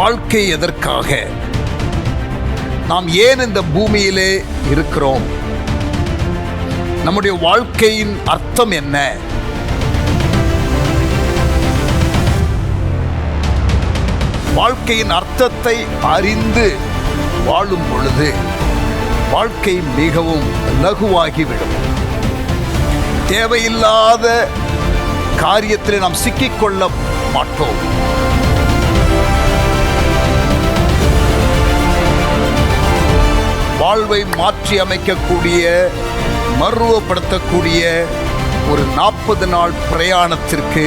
வாழ்க்கை எதற்காக? நாம் ஏன் இந்த பூமியிலே இருக்கிறோம்? நம்முடைய வாழ்க்கையின் அர்த்தம் என்ன? வாழ்க்கையின் அர்த்தத்தை அறிந்து வாழும் பொழுது வாழ்க்கை மிகவும் லகுவாகிவிடும். தேவையில்லாத காரியத்தில் நாம் சிக்கிக்கொள்ள மாட்டோம். வாழ்வை மாற்றி அமைக்கக்கூடிய, மறுரூபப்படுத்தக்கூடிய ஒரு 40 நாள் பிரயாணத்திற்கு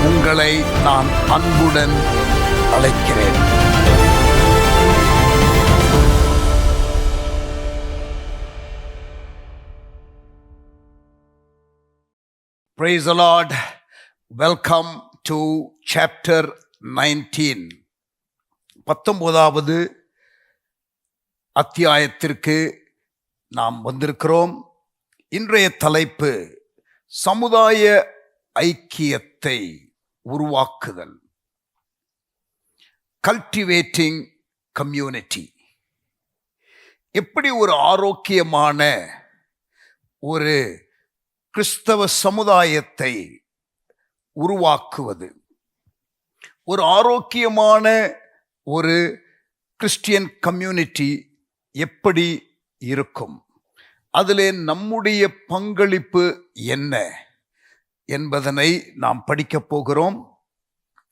உங்களை நான் அன்புடன் அழைக்கிறேன். Praise the Lord. Welcome to chapter 19. 19வது அத்தியாயத்திற்கு நாம் வந்திருக்கிறோம். இன்றைய தலைப்பு சமுதாய ஐக்கியத்தை உருவாக்குதல், கல்டிவேட்டிங் கம்யூனிட்டி. எப்படி ஒரு ஆரோக்கியமான ஒரு கிறிஸ்தவ சமுதாயத்தை உருவாக்குவது, ஒரு ஆரோக்கியமான ஒரு கிறிஸ்டியன் கம்யூனிட்டி எப்படி இருக்கும், அதிலே நம்முடைய பங்களிப்பு என்ன என்பதனை நாம் படிக்கப் போகிறோம்.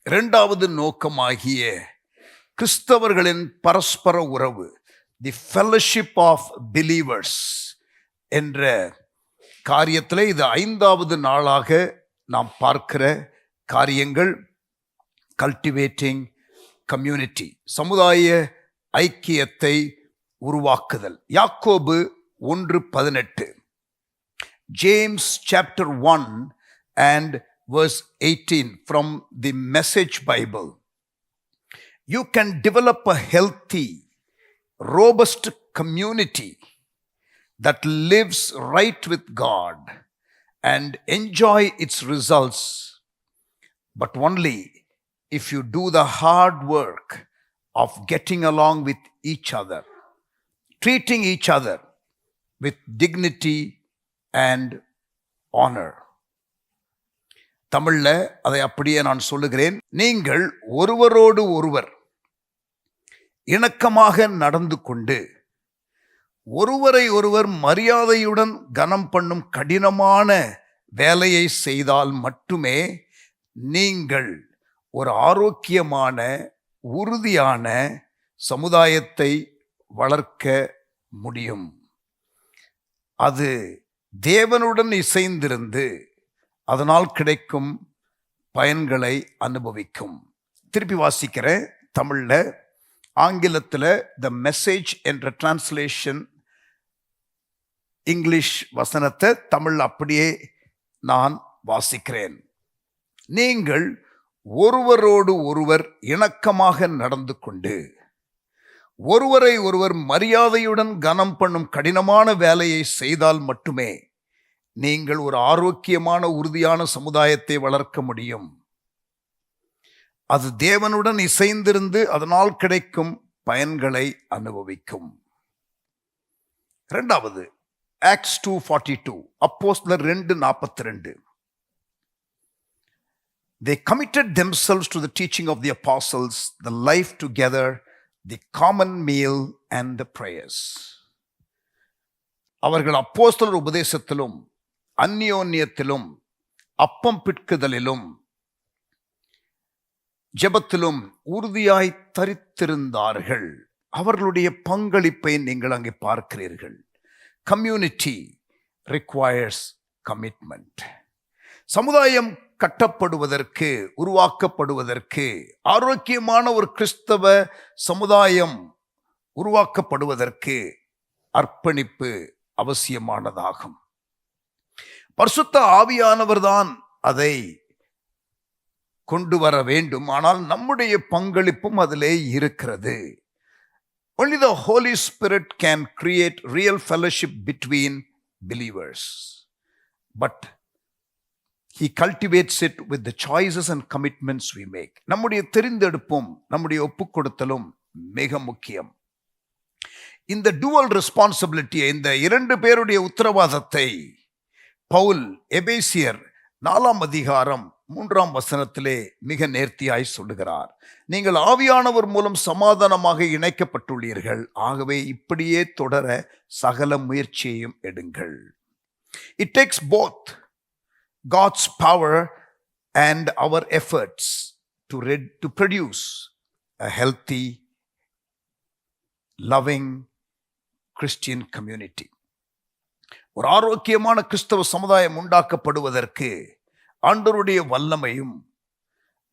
இரண்டாவது நோக்கமாகிய கிறிஸ்தவர்களின் பரஸ்பர உறவு, தி ஃபெல்லோஷிப் ஆஃப் பிலீவர்ஸ் என்ற காரியத்தில் இது 5வது நாளாக நாம் பார்க்கிற காரியங்கள். கல்டிவேட்டிங் கம்யூனிட்டி, சமுதாய ஐக்கியத்தை உருவாக்குதல். யாக்கோபு 1:18, James chapter 1 and verse 18 from the Message Bible. You can develop a healthy, robust community that lives right with God and enjoy its results, but only if you do the hard work of getting along with each other, treating each other with dignity and honor. தமிழ்ல அதை அப்படியே நான் சொல்லுகிறேன். நீங்கள் ஒருவரோடு ஒருவர் இணக்கமாக நடந்து கொண்டு ஒருவரை ஒருவர் மரியாதையுடன் கனம் பண்ணும் கடினமான வேலையை செய்தால் மட்டுமே நீங்கள் ஒரு ஆரோக்கியமான, உறுதியான சமுதாயத்தை வளர்க்க முடியும். அது தேவனுடன் இசைந்திருந்து அதனால் கிடைக்கும் பயன்களை அனுபவிக்கும். திருப்பி வாசிக்கிறேன் தமிழ்ல. ஆங்கிலத்தில் த மெசேஜ் என்ற டிரான்ஸ்லேஷன், இங்கிலீஷ் வசனத்தை தமிழ் அப்படியே நான் வாசிக்கிறேன். நீங்கள் ஒருவரோடு ஒருவர் இணக்கமாக நடந்து கொண்டு ஒருவரை ஒருவர் மரியாதையுடன் கனம் பண்ணும் கடினமான வேலையை செய்தால் மட்டுமே நீங்கள் ஒரு ஆரோக்கியமான, உறுதியான சமுதாயத்தை வளர்க்க முடியும். அது தேவனுடன் இசைந்திருந்து அதனால் கிடைக்கும் பயன்களை அனுபவிக்கும். இரண்டாவது, ஆக்ட்ஸ் 2:42, அப்போஸ்தலர் 2:42. They committed themselves to the teaching of the apostles, the life together, the common meal and the prayers. அவர்கள் அப்போஸ்தலர் உபதேசத்திலும் அந்யோன்யத்திலும் அப்பம் பிட்குதலிலும் ஜெபத்திலும் உறுதியாய் தரித்திருந்தார்கள். அவர்களுடைய பங்களிப்பை நீங்கள் அங்கே பார்க்கிறீர்கள். Community requires commitment. சமுதாயம் கட்டப்படுவதற்கு, உருவாக்கப்படுவதற்கு, ஆரோக்கியமான ஒரு கிறிஸ்தவ சமுதாயம் உருவாக்கப்படுவதற்கு அர்ப்பணிப்பு அவசியமானதாகும். பரிசுத்த ஆவியானவர்தான் அதை கொண்டு வர வேண்டும். ஆனால் நம்முடைய பங்களிப்பும் அதிலே இருக்கிறது. Only the Holy Spirit can create real fellowship between believers. But He cultivates it with the choices and commitments we make. நம்முடைய தெரிந்தெடுப்பும் நம்முடைய ஒப்புக்கொடுத்தலும் மிக முக்கியம். இந்த dual responsibility, இந்த 2 பேருடைய உத்தரவாதத்தை பவுல் எபேசியர் 4 அதிகாரம் 3 வசனத்திலே மிக நேர்த்தியாய் சொல்லுகிறார். நீங்கள் ஆவியானவர் மூலம் சமாதானமாக இணைக்கப்பட்டுள்ளீர்கள், ஆகவே இப்படியே தொடர சகல முயற்சியையும் எடுங்கள். It takes both God's power and our efforts to produce a healthy, loving Christian community. ஒரு ஆரோக்கியமான கிறிஸ்தவ சமுதாயம் உண்டாக்கப்படுவதற்கு ஆண்டவருடைய வல்லமையும்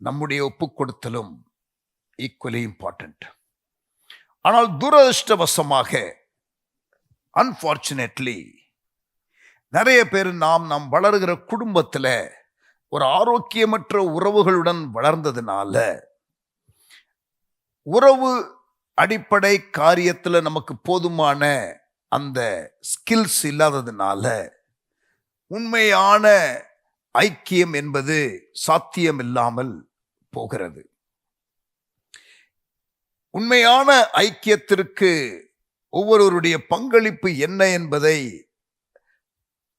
நம்முடைய ஒப்புக்கொடுத்தலும் ஈக்குவலி இம்பார்ட்டன்ட். ஆனால் துரதிர்ஷ்டவசமாக, அன்பார்ச்சுனேட்லி, நிறைய பேர் நாம் வளர்கிற குடும்பத்தில் ஒரு ஆரோக்கியமற்ற உறவுகளுடன் வளர்ந்ததுனால, உறவு அடிப்படை காரியத்தில் நமக்கு போதுமான அந்த ஸ்கில்ஸ் இல்லாததுனால உண்மையான ஐக்கியம் என்பது சாத்தியமில்லாமல் போகிறது. உண்மையான ஐக்கியத்திற்கு ஒவ்வொருவருடைய பங்களிப்பு என்ன என்பதை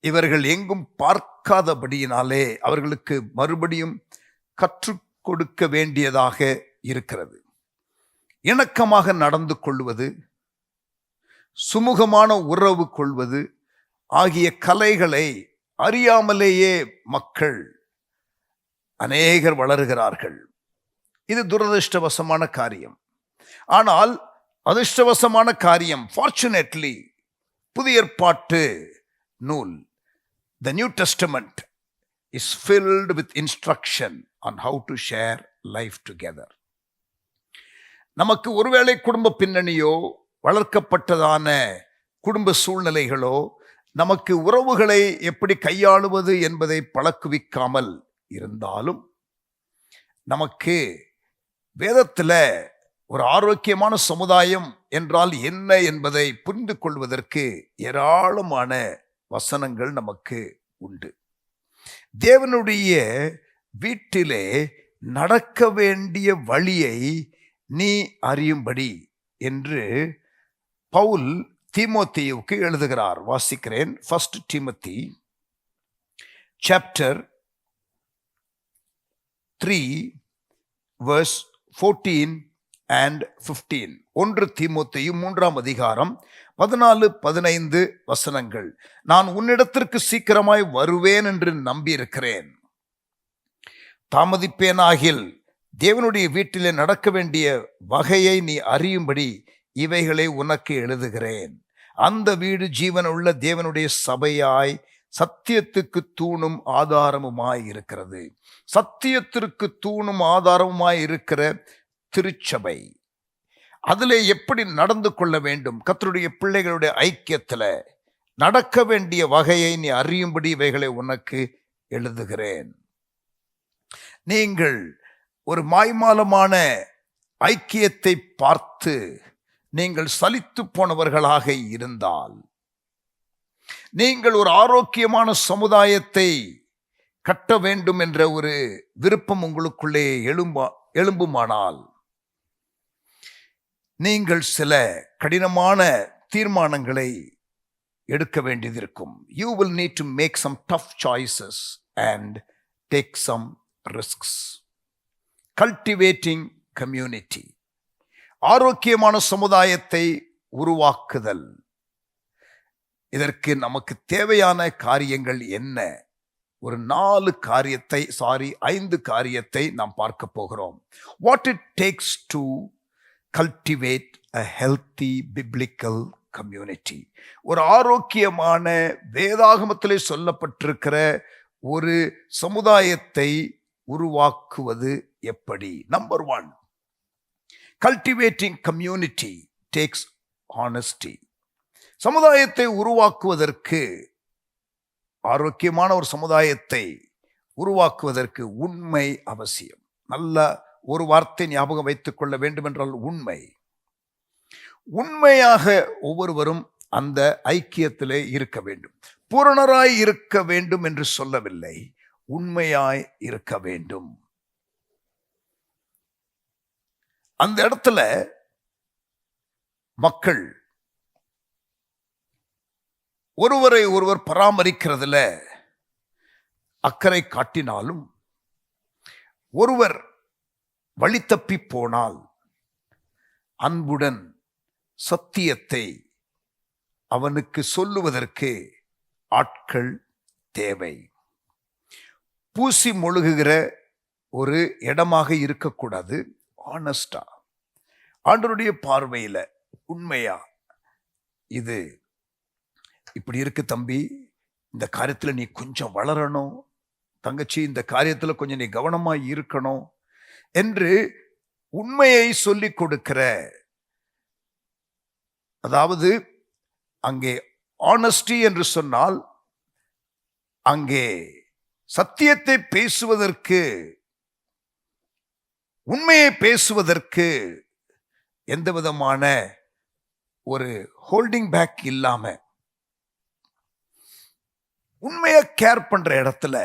இவர்கள் எங்கும் பார்க்காதபடியினாலே அவர்களுக்கு மறுபடியும் கற்றுக் கொடுக்க வேண்டியதாக இருக்கிறது. இணக்கமாக நடந்து கொள்வது, சுமூகமான உறவு கொள்வது ஆகிய கலைகளை அறியாமலேயே மக்கள் அநேகர் வளருகிறார்கள். இது துரதிர்ஷ்டவசமான காரியம். ஆனால் அதிர்ஷ்டவசமான காரியம், ஃபார்ச்சுனேட்லி, புதிய ஏற்பாட்டு நூல், the New Testament is filled with instruction on how to share life together. நமக்கு ஒருவேளை குடும்ப பின்னணியோ வளர்க்கப்பட்டதான குடும்ப சூழ்நிலைகளோ நமக்கு உறவுகளை எப்படி கையாளுவது என்பதை பழக்குவிக்காமல் இருந்தாலும், நமக்கு வேதத்தில் ஒரு ஆரோக்கியமான சமுதாயம் என்றால் என்ன என்பதை புரிந்து கொள்வதற்கு ஏராளமான வசனங்கள் நமக்கு உண்டு. தேவனுடைய வீட்டிலே நடக்க வேண்டிய வழியை நீ அறியும்படி என்று பவுல் தீமோத்தேயுவுக்கு எழுதுகிறார். வாசிக்கிறேன். 1 Timothy chapter 3 verse 14 and 15. 1 தீமோத்தேயு 3 அதிகாரம் 14-15 வசனங்கள். நான் உன்னிடத்திற்கு சீக்கிரமாய் வருவேன் என்று நம்பியிருக்கிறேன். தாமதிப்பேனாகில் தேவனுடைய வீட்டிலே நடக்க வேண்டிய வகையை நீ அறியும்படி இவைகளை உனக்கு எழுதுகிறேன். அந்த வீடு ஜீவனுள்ள தேவனுடைய சபையாய் சத்தியத்துக்கு தூணும் ஆதாரமுமாய் இருக்கிறது. சத்தியத்திற்கு தூணும் ஆதாரமுமாய் இருக்கிற திருச்சபை, அதிலே எப்படி நடந்து கொள்ள வேண்டும், கர்த்தருடைய பிள்ளைகளுடைய ஐக்கியத்தில் நடக்க வேண்டிய வகையை நீ அறியும்படி இவைகளை உனக்கு எழுதுகிறேன். நீங்கள் ஒரு மாய்மாலமான ஐக்கியத்தை பார்த்து நீங்கள் சலித்து போனவர்களாக இருந்தால், நீங்கள் ஒரு ஆரோக்கியமான சமுதாயத்தை கட்ட வேண்டும் என்ற ஒரு விருப்பம் உங்களுக்குள்ளே எழும்புமானால், நீங்கள் சில கடினமான தீர்மானங்களை எடுக்க வேண்டியது இருக்கும். You will need to make some tough choices and take some risks. Cultivating community, ஆரோக்கியமான சமுதாயத்தை உருவாக்குதல். இதற்கு நமக்கு தேவையான காரியங்கள் என்ன? ஒரு 5 காரியத்தை நாம் பார்க்க போகிறோம். What it takes to cultivate a healthy biblical community. ஒரு ஆரோக்கியமான வேதாகமத்திலே சொல்லப்பட்டிருக்கிற ஒரு சமுதாயத்தை உருவாக்குவது எப்படி? Number 1, cultivating community takes honesty. சமுதாயத்தை உருவாக்குவதற்கு, ஆரோக்கியமான ஒரு சமுதாயத்தை உருவாக்குவதற்கு உண்மை அவசியம். நல்ல ஒரு வார்த்தை ஞாபகம் வைத்துக் கொள்ள வேண்டும் என்றால் உண்மை. உண்மையாக ஒவ்வொருவரும் அந்த ஐக்கியத்திலே இருக்க வேண்டும். பூரணராய் இருக்க வேண்டும் என்று சொல்லவில்லை, உண்மையாய் இருக்க வேண்டும். அந்த இடத்துல மக்கள் ஒருவரை ஒருவர் பராமரிக்கிறதுல அக்கறை காட்டினாலும், ஒருவர் வழி தப்பி போனால் அன்புடன் சத்தியத்தை அவனுக்கு சொல்லுவதற்கு ஆட்கள் தேவை. பூசி மொழுகுகிற ஒரு இடமாக இருக்கக்கூடாது. ஆனஸ்டா, ஆண்டவருடைய பார்வையில உண்மையா, இது இப்படி இருக்கு தம்பி, இந்த காரியத்துல நீ கொஞ்சம் வளரணும், தங்கச்சி இந்த காரியத்துல கொஞ்சம் நீ கவனமா இருக்கணும் என்று உண்மையை சொல்லிக் கொடுக்கிற, அதாவது அங்கே ஆனஸ்டி என்று சொன்னால் அங்கே சத்தியத்தை பேசுவதற்கு, உண்மையை பேசுவதற்கு எந்த விதமான ஒரு ஹோல்டிங் பேக் இல்லாம உண்மையை கேர் பண்ற இடத்துல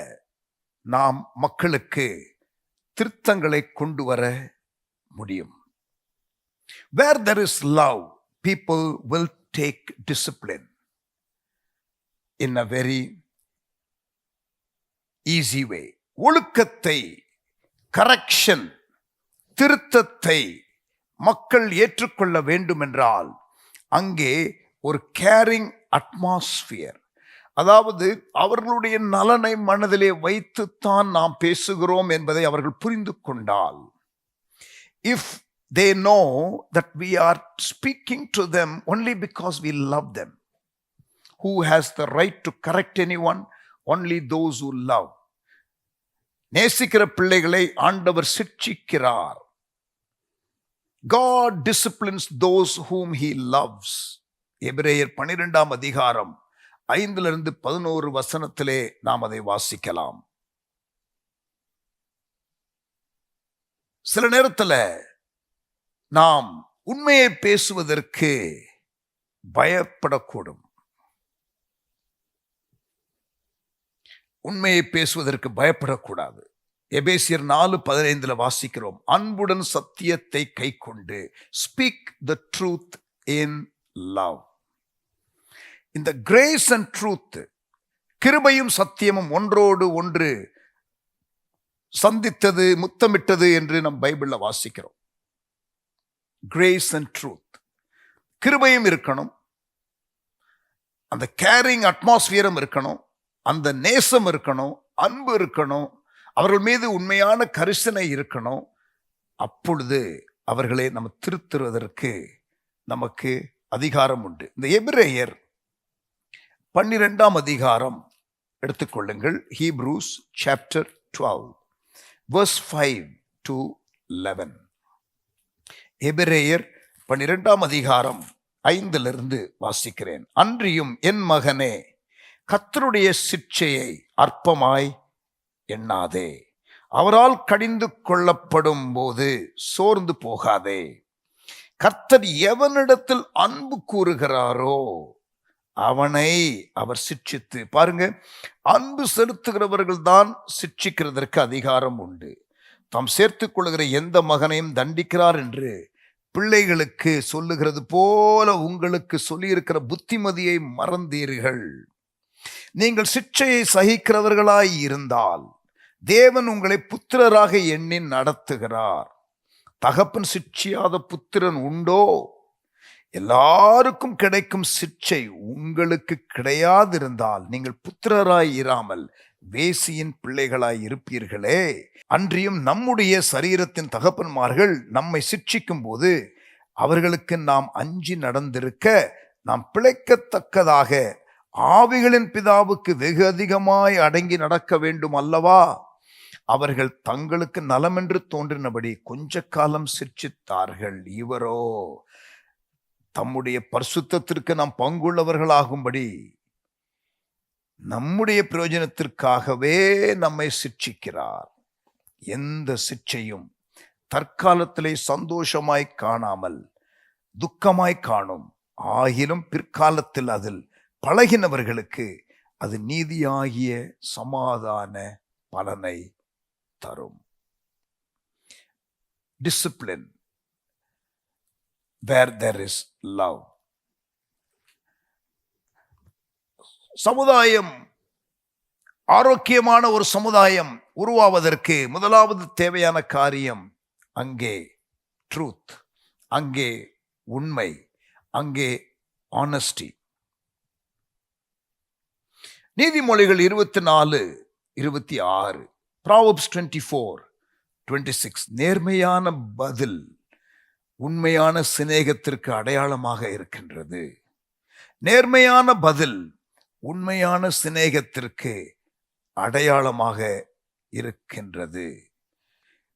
நாம் மக்களுக்கு திருத்தங்களை கொண்டு வர முடியும். Where there is love, people will take discipline in a very easy way. ஒழுக்கத்தை, கரெக்ஷன், திருத்தத்தை மக்கள் ஏற்றுக்கொள்ள வேண்டும் என்றால் அங்கே ஒரு கேரிங் அட்மாஸ்பியர், அதாவது அவர்களுடைய நலனை மனதிலே வைத்துத்தான் நாம் பேசுகிறோம் என்பதை அவர்கள் புரிந்து கொண்டால், if they know that we are speaking to them only because we love them, who has the right to correct anyone? Only those who love. நேசிக்கிற பிள்ளைகளை ஆண்டவர் சிட்சிக்கிறார். God disciplines those whom he loves. எபிரேயர் 12ஆம் அதிகாரம் 5-11 வசனத்திலே நாம் அதை வாசிக்கலாம். சில நேரத்துல நாம் உண்மையை பேசுவதற்கு பயப்படக்கூடும். உண்மையை பேசுவதற்கு பயப்படக்கூடாது. எபேசியர் 4:15 வாசிக்கிறோம், அன்புடன் சத்தியத்தை கைக்கொண்டு speak the truth in love. இந்த கிரேஸ் அண்ட் ட்ரூத், கிருபையும் சத்தியமும் ஒன்றோடு ஒன்று சந்தித்தது, முத்தமிட்டது என்று நம் பைபிள்ல வாசிக்கிறோம். கிரேஸ் அண்ட் ட்ரூத், கிருபையும் இருக்கணும், அந்த கேரிங் அட்மாஸ்பியரும் இருக்கணும், அந்த நேசம் இருக்கணும், அன்பு இருக்கணும், அவர்கள் மீது உண்மையான கரிசனை இருக்கணும். அப்பொழுது அவர்களை நம்ம திருத்துவதற்கு நமக்கு அதிகாரம் உண்டு. இந்த எபிரேயர் 12ஆம் அதிகாரம் எடுத்துக்கொள்ளுங்கள். Hebrews chapter 12 verse 5-11. எபிரேயர் 12ஆம் அதிகாரம் 5 வாசிக்கிறேன். அன்றியும் என் மகனே, கர்த்தருடைய சிட்சையை அற்பமாய் எண்ணாதே, அவரால் கடிந்து கொள்ளப்படும் போது சோர்ந்து போகாதே. கர்த்தர் எவனிடத்தில் அன்பு கூறுகிறாரோ அவனை அவர் சிட்சித்து, பாருங்க, அன்பு செலுத்துகிறவர்கள் தான் சிட்சிக்கிறதற்கு அதிகாரம் உண்டு. தாம் சேர்த்துக் கொள்ளுகிற எந்த மகனையும் தண்டிக்கிறார் என்று பிள்ளைகளுக்கு சொல்லுகிறது போல உங்களுக்கு சொல்லியிருக்கிற புத்திமதியை மறந்தீர்கள். நீங்கள் சிட்சையை சகிக்கிறவர்களாய் இருந்தால் தேவன் உங்களை புத்திரராக எண்ணி நடத்துகிறார். தகப்பன் சிட்சியாத புத்திரன் உண்டோ? எல்லாருக்கும் கிடைக்கும் சிட்சை உங்களுக்கு கிடையாதிருந்தால் நீங்கள் புத்திரராய் இராமல் வேசியின் பிள்ளைகளாய் இருப்பீர்களே. அன்றியும் நம்முடைய சரீரத்தின் தகப்பன்மார்கள் நம்மை சிட்சிக்கும் போது அவர்களுக்கு நாம் அஞ்சி நடந்திருக்க, நாம் பிழைக்கத்தக்கதாக ஆவிகளின் பிதாவுக்கு வெகு அதிகமாய் அடங்கி நடக்க வேண்டும் அல்லவா? அவர்கள் தங்களுக்கு நலமென்று தோன்றினபடி கொஞ்ச காலம் சிட்சித்தார்கள். இவரோ தம்முடைய பரிசுத்தத்திற்கு நாம் பங்குள்ளவர்களாகும்படி நம்முடைய பிரயோஜனத்திற்காகவே நம்மை சிட்சிக்கிறார். எந்த சிட்சையும் தற்காலத்திலே சந்தோஷமாய் காணாமல் துக்கமாய் காணும், ஆகிலும் பிற்காலத்தில் அதில் பழகினவர்களுக்கு அது நீதியாகிய சமாதான பலனை தரும். Discipline where there is love. சமுதாயம், ஆரோக்கியமான ஒரு சமுதாயம் உருவாவதற்கு முதலாவது தேவையான காரியம் அங்கே ட்ரூத், அங்கே உண்மை, அங்கே ஆனஸ்டி. நீதிமொழிகள் 24:26, Proverbs 24:26, நேர்மையான பதில் உண்மையான சிநேகத்திற்கு அடையாளமாக இருக்கின்றது. நேர்மையான பதில் உண்மையான சிநேகத்திற்கு அடையாளமாக இருக்கின்றது.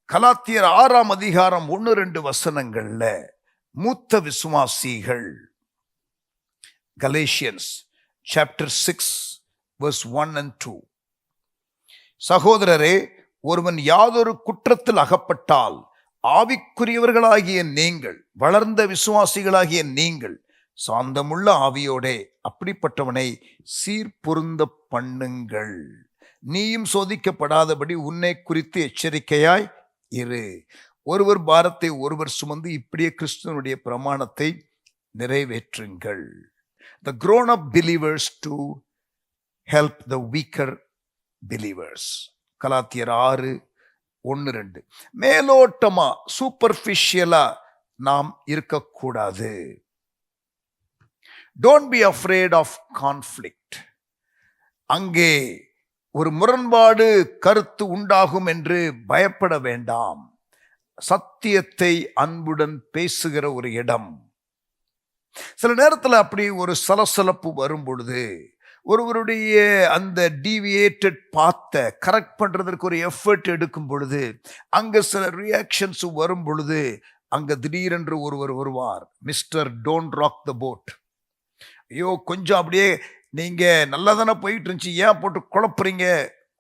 கலாத்தியர் 6:1-2 மூத்த விசுவாசிகள், Galatians chapter 6:1-2, சகோதரரே, ஒருவன் யாதொரு குற்றத்தில் அகப்பட்டால் ஆவிக்குரியவர்களாகிய நீங்கள், வளர்ந்த விசுவாசிகளாகிய நீங்கள் சாந்தமுள்ள ஆவியோடே அப்படிப்பட்டவனை சீர்பொருந்த பண்ணுங்கள். நீயும் சோதிக்கப்படாதபடி உன்னை குறித்து எச்சரிக்கையாய் இரு. ஒருவர் பாரத்தை ஒருவர் சுமந்து இப்படியே கிறிஸ்துவனுடைய பிரமாணத்தை நிறைவேற்றுங்கள். The grown up believers to help the weaker believers. கலாத்தியர் 6:1-2. மேலோட்டமா, சூப்பர்ஃபிஷியலா நாம் இருக்கக்கூடாது. Don't be afraid of conflict. அங்கே ஒரு முரண்பாடு கருத்து உண்டாகும் என்று பயப்பட வேண்டாம். சத்தியத்தை அன்புடன் பேசுகிற ஒரு இடம். சில நேரத்தில் அப்படி ஒரு சலசலப்பு வரும் பொழுது, ஒருவருடைய அந்த டீவியேட்டட் பாத்தை கரெக்ட் பண்றதற்கு ஒரு எஃபர்ட் எடுக்கும் பொழுது, அங்க சில ரியாக்ஷன்ஸ் வரும் பொழுது, அங்க திடீரென்று ஒருவர் வருவார், mister don't rock the boat. ஐயோ, கொஞ்சம் அப்படியே நீங்க நல்லா தானே போயிட்டு இருந்துச்சு, ஏன் போட்டு குழப்புறீங்க?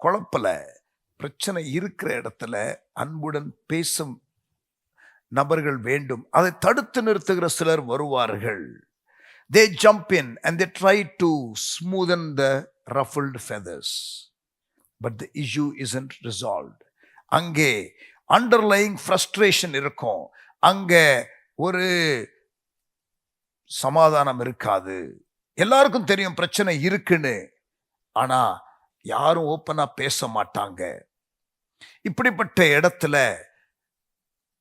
குழப்பல. பிரச்சனை இருக்கிற இடத்துல அன்புடன் பேசும் நபர்கள் வேண்டும். அதை தடுத்து நிறுத்துகிற சிலர் வருவார்கள். They jump in and they try to smoothen the ruffled feathers, but the issue isn't resolved. அங்கே underlying frustration இருக்கும். அங்க ஒரு சமாதானம் இருக்காது. எல்லாருக்கும் தெரியும் பிரச்சனை இருக்குன்னு, ஆனா யாரும் ஓப்பனா பேச மாட்டாங்க. இப்படிப்பட்ட இடத்துல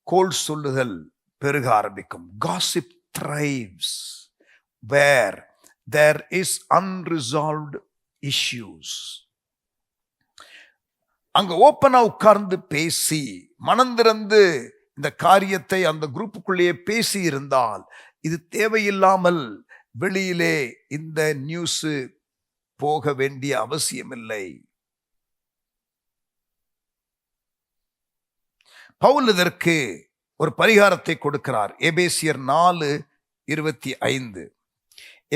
கோல் சொல்லுதல் பெருக ஆரம்பிக்கும். Gossip thrives where there is unresolved issues. அங்க ஓப்பனா உட்கார்ந்து பேசி மனந்திறந்து இந்த காரியத்தை அந்த குரூப்புக்குள்ளேயே பேசி இருந்தால், இது தேவையில்லாமல் வெளியிலே இந்த நியூஸ் போக வேண்டிய அவசியமில்லை. பவுல் இதற்கு ஒரு பரிகாரத்தை கொடுக்கிறார். எபேசியர் 4:25,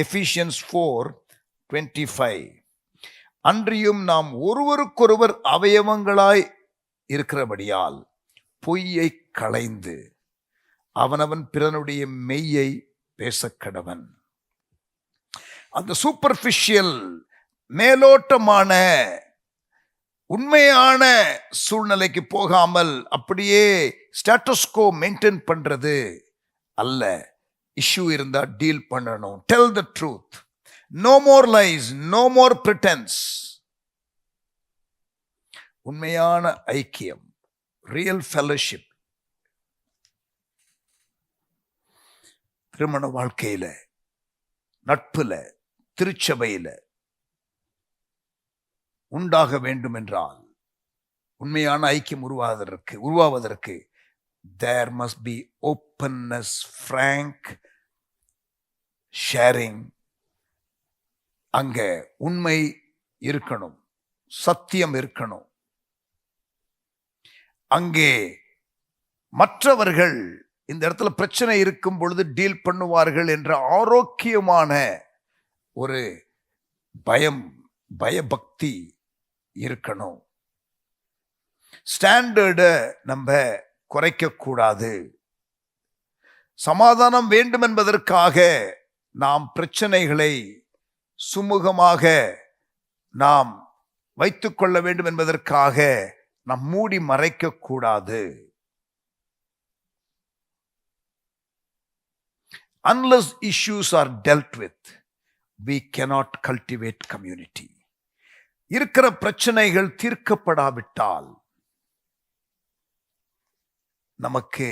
Ephesians 4:25, அன்றியும் நாம் ஒருவருக்கொருவர் அவயவங்களாய் இருக்கிறபடியால் பொய்யை களைந்து அவனவன் பிறனுடைய மெய்யை பேசக்கடவன். அந்த சூப்பர்ஃபிஷியல், மேலோட்டமான உண்மையான சூழ்நிலைக்கு போகாமல் அப்படியே ஸ்டேட்டஸ்கோ மெயின்டைன் பண்றது அல்ல. இஷ்யூ இருந்தா டீல் பண்ணணும். Tell the truth. No more lies, no more pretence. உண்மையான ஐக்கியம், ரியல் ஃபெலோஷிப். திருமண வாழ்க்கையில, நட்புல, திருச்சபையில உண்டாக வேண்டும் என்றால், உண்மையான ஐக்கியம் உருவாவதற்கு there must be openness, frank sharing. அங்க உண்மை இருக்கணும், சத்தியம் இருக்கணும். அங்கே மற்றவர்கள் இந்த இடத்துல பிரச்சனை இருக்கும் பொழுது டீல் பண்ணுவார்கள் என்ற ஆரோக்கியமான ஒரு பயபக்தி இருக்கணும். ஸ்டாண்டர்டை நம்ம குறைக்க கூடாது. சமாதானம் வேண்டும் என்பதற்காக நாம் பிரச்சனைகளை சுமூகமாக நாம் வைத்துக் கொள்ள வேண்டும் என்பதற்காக நாம் மூடி மறைக்க கூடாது. Unless issues are dealt with, we cannot cultivate community. இருக்கிற பிரச்சனைகள் தீர்க்கப்படாவிட்டால் நமக்கு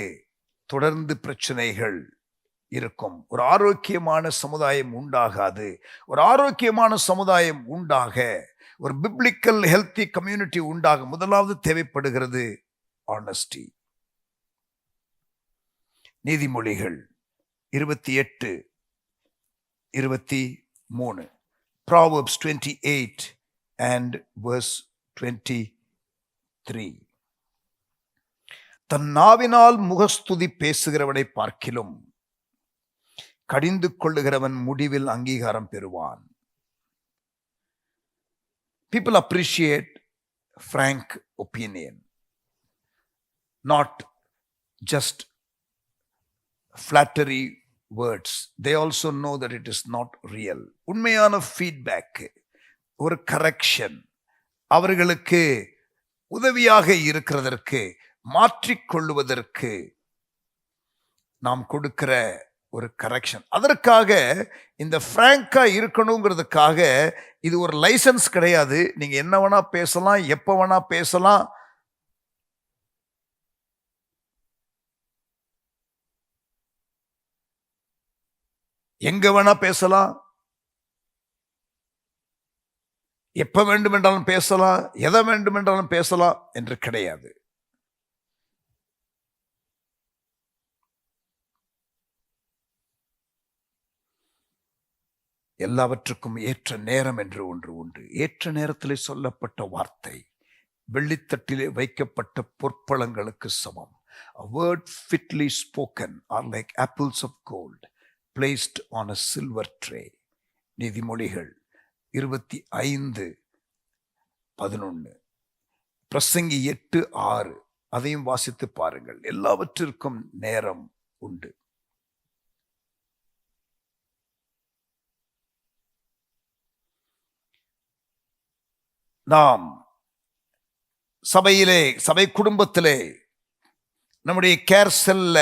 தொடர்ந்து பிரச்சனைகள் இருக்கும். ஒரு ஆரோக்கியமான சமுதாயம் உண்டாகாது. ஒரு ஆரோக்கியமான சமுதாயம் உண்டாக, ஒரு பிப்ளிக்கல் ஹெல்த்தி கம்யூனிட்டி உண்டாக முதலாவது தேவைப்படுகிறது ஆனஸ்டி. நீதிமொழிகள் 28:23, Proverbs 28 and verse 23. தன் நாவினால் முகஸ்துதி பேசுகிறவனை பார்க்கிலும் கடிந்து கொள்ளுகிறவன் முடிவில் அங்கீகாரம் பெறுவான். People appreciate frank opinion, not just flattery words. They also know that it is not real. உண்மையான ஃபீட்பேக், ஒரு கரெக்ஷன், அவர்களுக்கு உதவியாக இருக்கிறதற்கு, மாற்றிக்கொள்ளுவதற்கு நாம் கொடுக்கிற ஒரு கரெக்ஷன். அதற்காக இந்த பிராங்கா இருக்கணுங்கிறதுக்காக இது ஒரு லைசன்ஸ் கிடையாது. நீங்க என்ன வேணா பேசலாம், எப்ப வேணா பேசலாம். எங்க வேணா பேசலாம், எப்ப வேண்டுமென்றாலும் பேசலாம், எதை வேண்டுமென்றாலும் பேசலாம் என்று கிடையாது. எல்லாவற்றுக்கும் ஏற்ற நேரம் என்று ஒன்று உண்டு. ஏற்ற நேரத்திலே சொல்லப்பட்ட வார்த்தை வெள்ளித்தட்டிலே வைக்கப்பட்ட பொற்பழங்களுக்கு சமம். A word fitly spoken are like apples of gold placed on a silver tray. நீதிமொழிகள் 25:11, பிரசங்கி 8:6, அதையும் வாசித்து பாருங்கள். எல்லாவற்றிற்கும் நேரம் உண்டு. நாம் சபையிலே, சபை குடும்பத்திலே, நம்முடைய கேர் செல்ல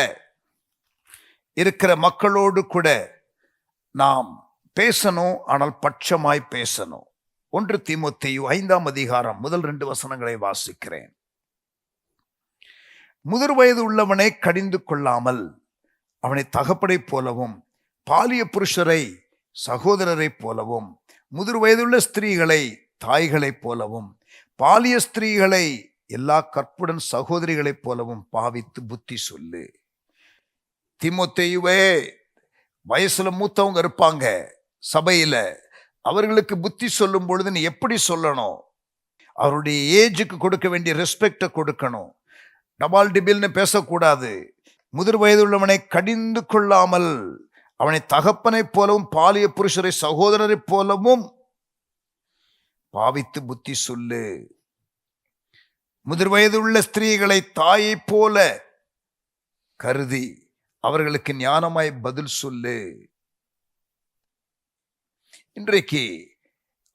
இருக்கிற மக்களோடு கூட நாம் பேசணும். ஆனால் பட்சமாய் பேசணும். 1 தீமோத்தேயு 5:1 முதல் 2 வசனங்களை வாசிக்கிறேன். முதிர் வயது உள்ளவனை கடிந்து கொள்ளாமல் அவனை தகப்பனை போலவும், பாலிய புருஷரை சகோதரரை போலவும், முதிர் வயதுள்ள ஸ்திரீகளை தாய்களைப் போலவும், பாலிய ஸ்திரீகளை எல்லா கற்புடன் சகோதரிகளைப் போலவும் பாவித்து புத்தி சொல்லு. தீமோத்தேயுவே, வயசுல மூத்தவங்க இருப்பாங்க சபையில, அவர்களுக்கு புத்தி சொல்லும் பொழுது நீ எப்படி சொல்லணும்? அவருடைய ஏஜுக்கு கொடுக்க வேண்டிய ரெஸ்பெக்டை கொடுக்கணும். டபால் டிபில்னு பேசக்கூடாது. முதிர் வயதுள்ளவனை கடிந்து கொள்ளாமல் அவனை தகப்பனைப் போலவும், பாலிய புருஷரை சகோதரரைப் போலவும் பாவித்து புத்தி சொல்லு. முதிர் வயதுள்ள ஸ்திரீகளை தாயை போல கருதி அவர்களுக்கு ஞானமாய் பதில் சொல்லு. இன்றைக்கு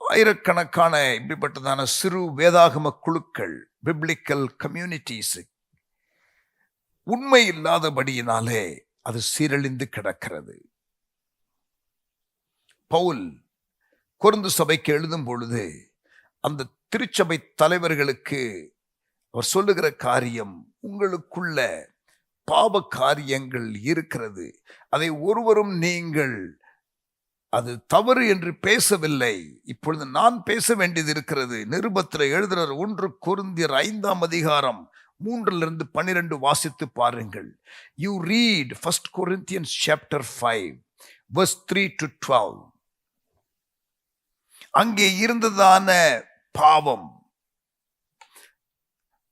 ஆயிரக்கணக்கான இப்படிப்பட்டதான சிறு வேதாகம குழுக்கள், பிப்ளிக்கல் கம்யூனிட்டிஸ் உண்மை இல்லாதபடியினாலே அது சீரழிந்து கிடக்கிறது. பவுல் கொரிந்து சபைக்கு எழுதும் பொழுது அந்த திருச்சபை தலைவர்களுக்கு அவர் சொல்லுகிற காரியம், உங்களுக்குள்ள பாவ காரியங்கள் இருக்கிறது, அதை ஒருவரும் நீங்கள் அது தவறு என்று பேசவில்லை. இப்பொழுது நான் பேச வேண்டியது இருக்கிறது. நிருபத்தில் எழுதுகிற 1 கொரிந்தியர் 5:3-12 வாசித்து பாருங்கள். You read 1 Corinthians chapter 5 verse 3-12. அங்கே இருந்ததான பாவம்,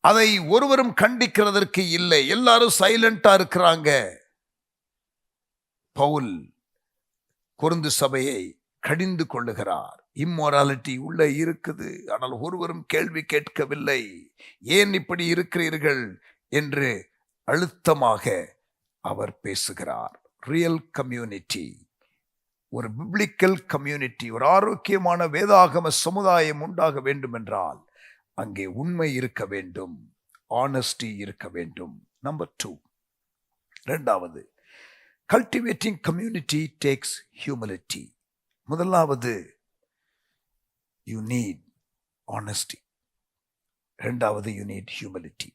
அதை ஒருவரும் கண்டிக்கிறதற்கு இல்லை. எல்லாரும் சைலண்டா இருக்கிறாங்க. பவுல் கொரிந்து சபையை கடிந்து கொள்ளுகிறார். இம்மோராலிட்டி உள்ள இருக்குது, ஆனால் ஒருவரும் கேள்வி கேட்கவில்லை. ஏன் இப்படி இருக்கிறீர்கள் என்று அழுத்தமாக அவர் பேசுகிறார். ரியல் கம்யூனிட்டி, ஒரு பிப்ளிக்கல் கம்யூனிட்டி, ஒரு ஆரோக்கியமான வேதாகம சமுதாயம் உண்டாக வேண்டும் என்றால் அங்கே உண்மை இருக்க வேண்டும், ஆனஸ்டி இருக்க வேண்டும். நம்பர் 2, இரண்டாவது, கல்டிவேட்டிங் கம்யூனிட்டி டேக்ஸ் ஹியூமிலிட்டி. முதலாவது, யூ நீட் ஆனஸ்டி. இரண்டாவது, யூ நீட் ஹியூமிலிட்டி.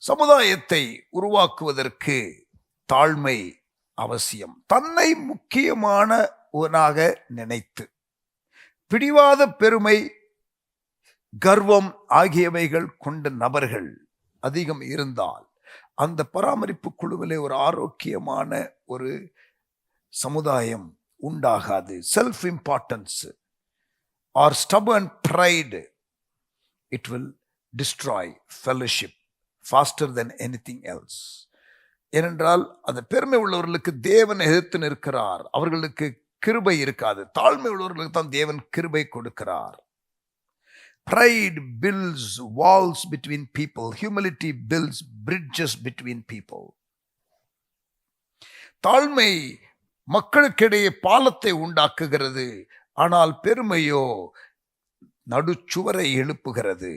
சமுதாயத்தை உருவாக்குவதற்கு தாழ்மை அவசியம். தன்னை முக்கியமானவனாக நினைத்து பிடிவாத பெருமை, கர்வம் ஆகியவைகள் கொண்ட நபர்கள் அதிகம் இருந்தால் அந்த பராமரிப்பு குழுவிலே ஒரு ஆரோக்கியமான ஒரு சமுதாயம் உண்டாகாது. Self importance or stubborn pride, it will destroy fellowship faster than anything else. ஏனென்றால் அந்த பெருமை உள்ளவர்களுக்கு தேவன் எதிர்த்து நிற்கிறார், அவர்களுக்கு கிருபை இருக்காது. தாழ்மை உள்ளவர்களுக்கு தான் தேவன் கிருபை கொடுக்கிறார். Pride builds walls between people. Humility builds bridges between people. தாழ்மை மக்களுக்கிடையே பாலத்தை உண்டாக்குகிறது, ஆனால் பெருமையோ நடுச்சுவரை எழுப்புகிறது.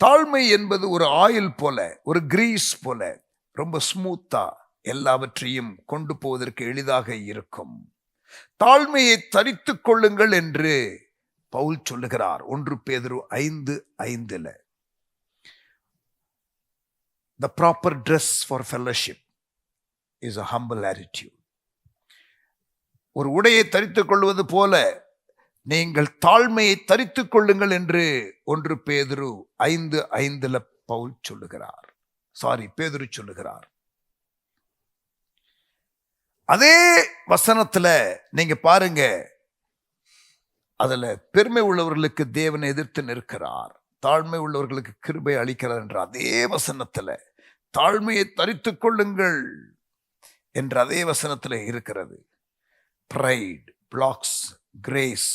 தாழ்மை என்பது ஒரு ஆயில் போல, ஒரு கிரீஸ் போல, ரொம்ப ஸ்மூத்தா எல்லாவற்றையும் கொண்டு போவதற்கு எளிதாக இருக்கும். தாழ்மையை தரித்துக் கொள்ளுங்கள் என்று பவுல் சொல்லுகிறார் 1 பேதுரு 5:5. The proper dress for fellowship is a humble attitude. ஒரு உடையை தரித்துக் கொள்வது போல நீங்கள் தாழ்மையை தரித்துக் கொள்ளுங்கள் என்று 1 பேதுரு 5:5 பவுல் சொல்லுகிறார். பேதுரு சொல்லுகிறார். அதே வசனத்துல நீங்க பாருங்க, அதுல பெருமை உள்ளவர்களுக்கு தேவனை எதிர்த்து நிற்கிறார், தாழ்மை உள்ளவர்களுக்கு கிருபை அளிக்கிறார் என்ற அதே வசனத்துல தாழ்மையை தரித்துக் கொள்ளுங்கள் என்ற அதே வசனத்துல இருக்கிறது. Pride blocks grace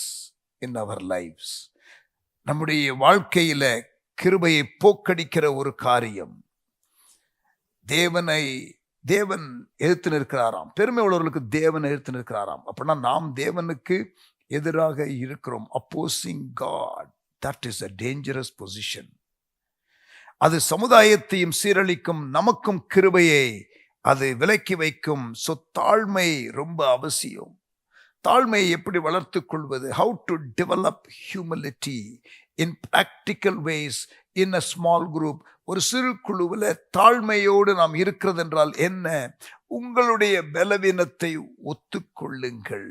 in our lives. நம்முடைய வாழ்க்கையில கிருபையை போக்கடிக்கிற ஒரு காரியம். தேவன் எதிர்த்து நிற்கிறாராம், பெருமை உள்ளவர்களுக்கு தேவன் எதிர்த்து நிற்கிறாராம். அப்படின்னா நாம் தேவனுக்கு எதிராக இருக்கிறோம். opposing God. That is a dangerous position. அது சமுதாயத்தையும் சீரழிக்கும், நமக்கும் கிருபையை அது விலக்கி வைக்கும். தாழ்மை ரொம்ப அவசியம். தாழ்மையை எப்படி வளர்த்துக் கொள்வது? How to develop humility in practical ways in a small group. ஒரு சிறு குழுவில் தாழ்மையோடு நாம் இருக்கிறது என்றால் என்ன? உங்களுடைய பலவீனத்தை ஒத்துக்கொள்ளுங்கள்.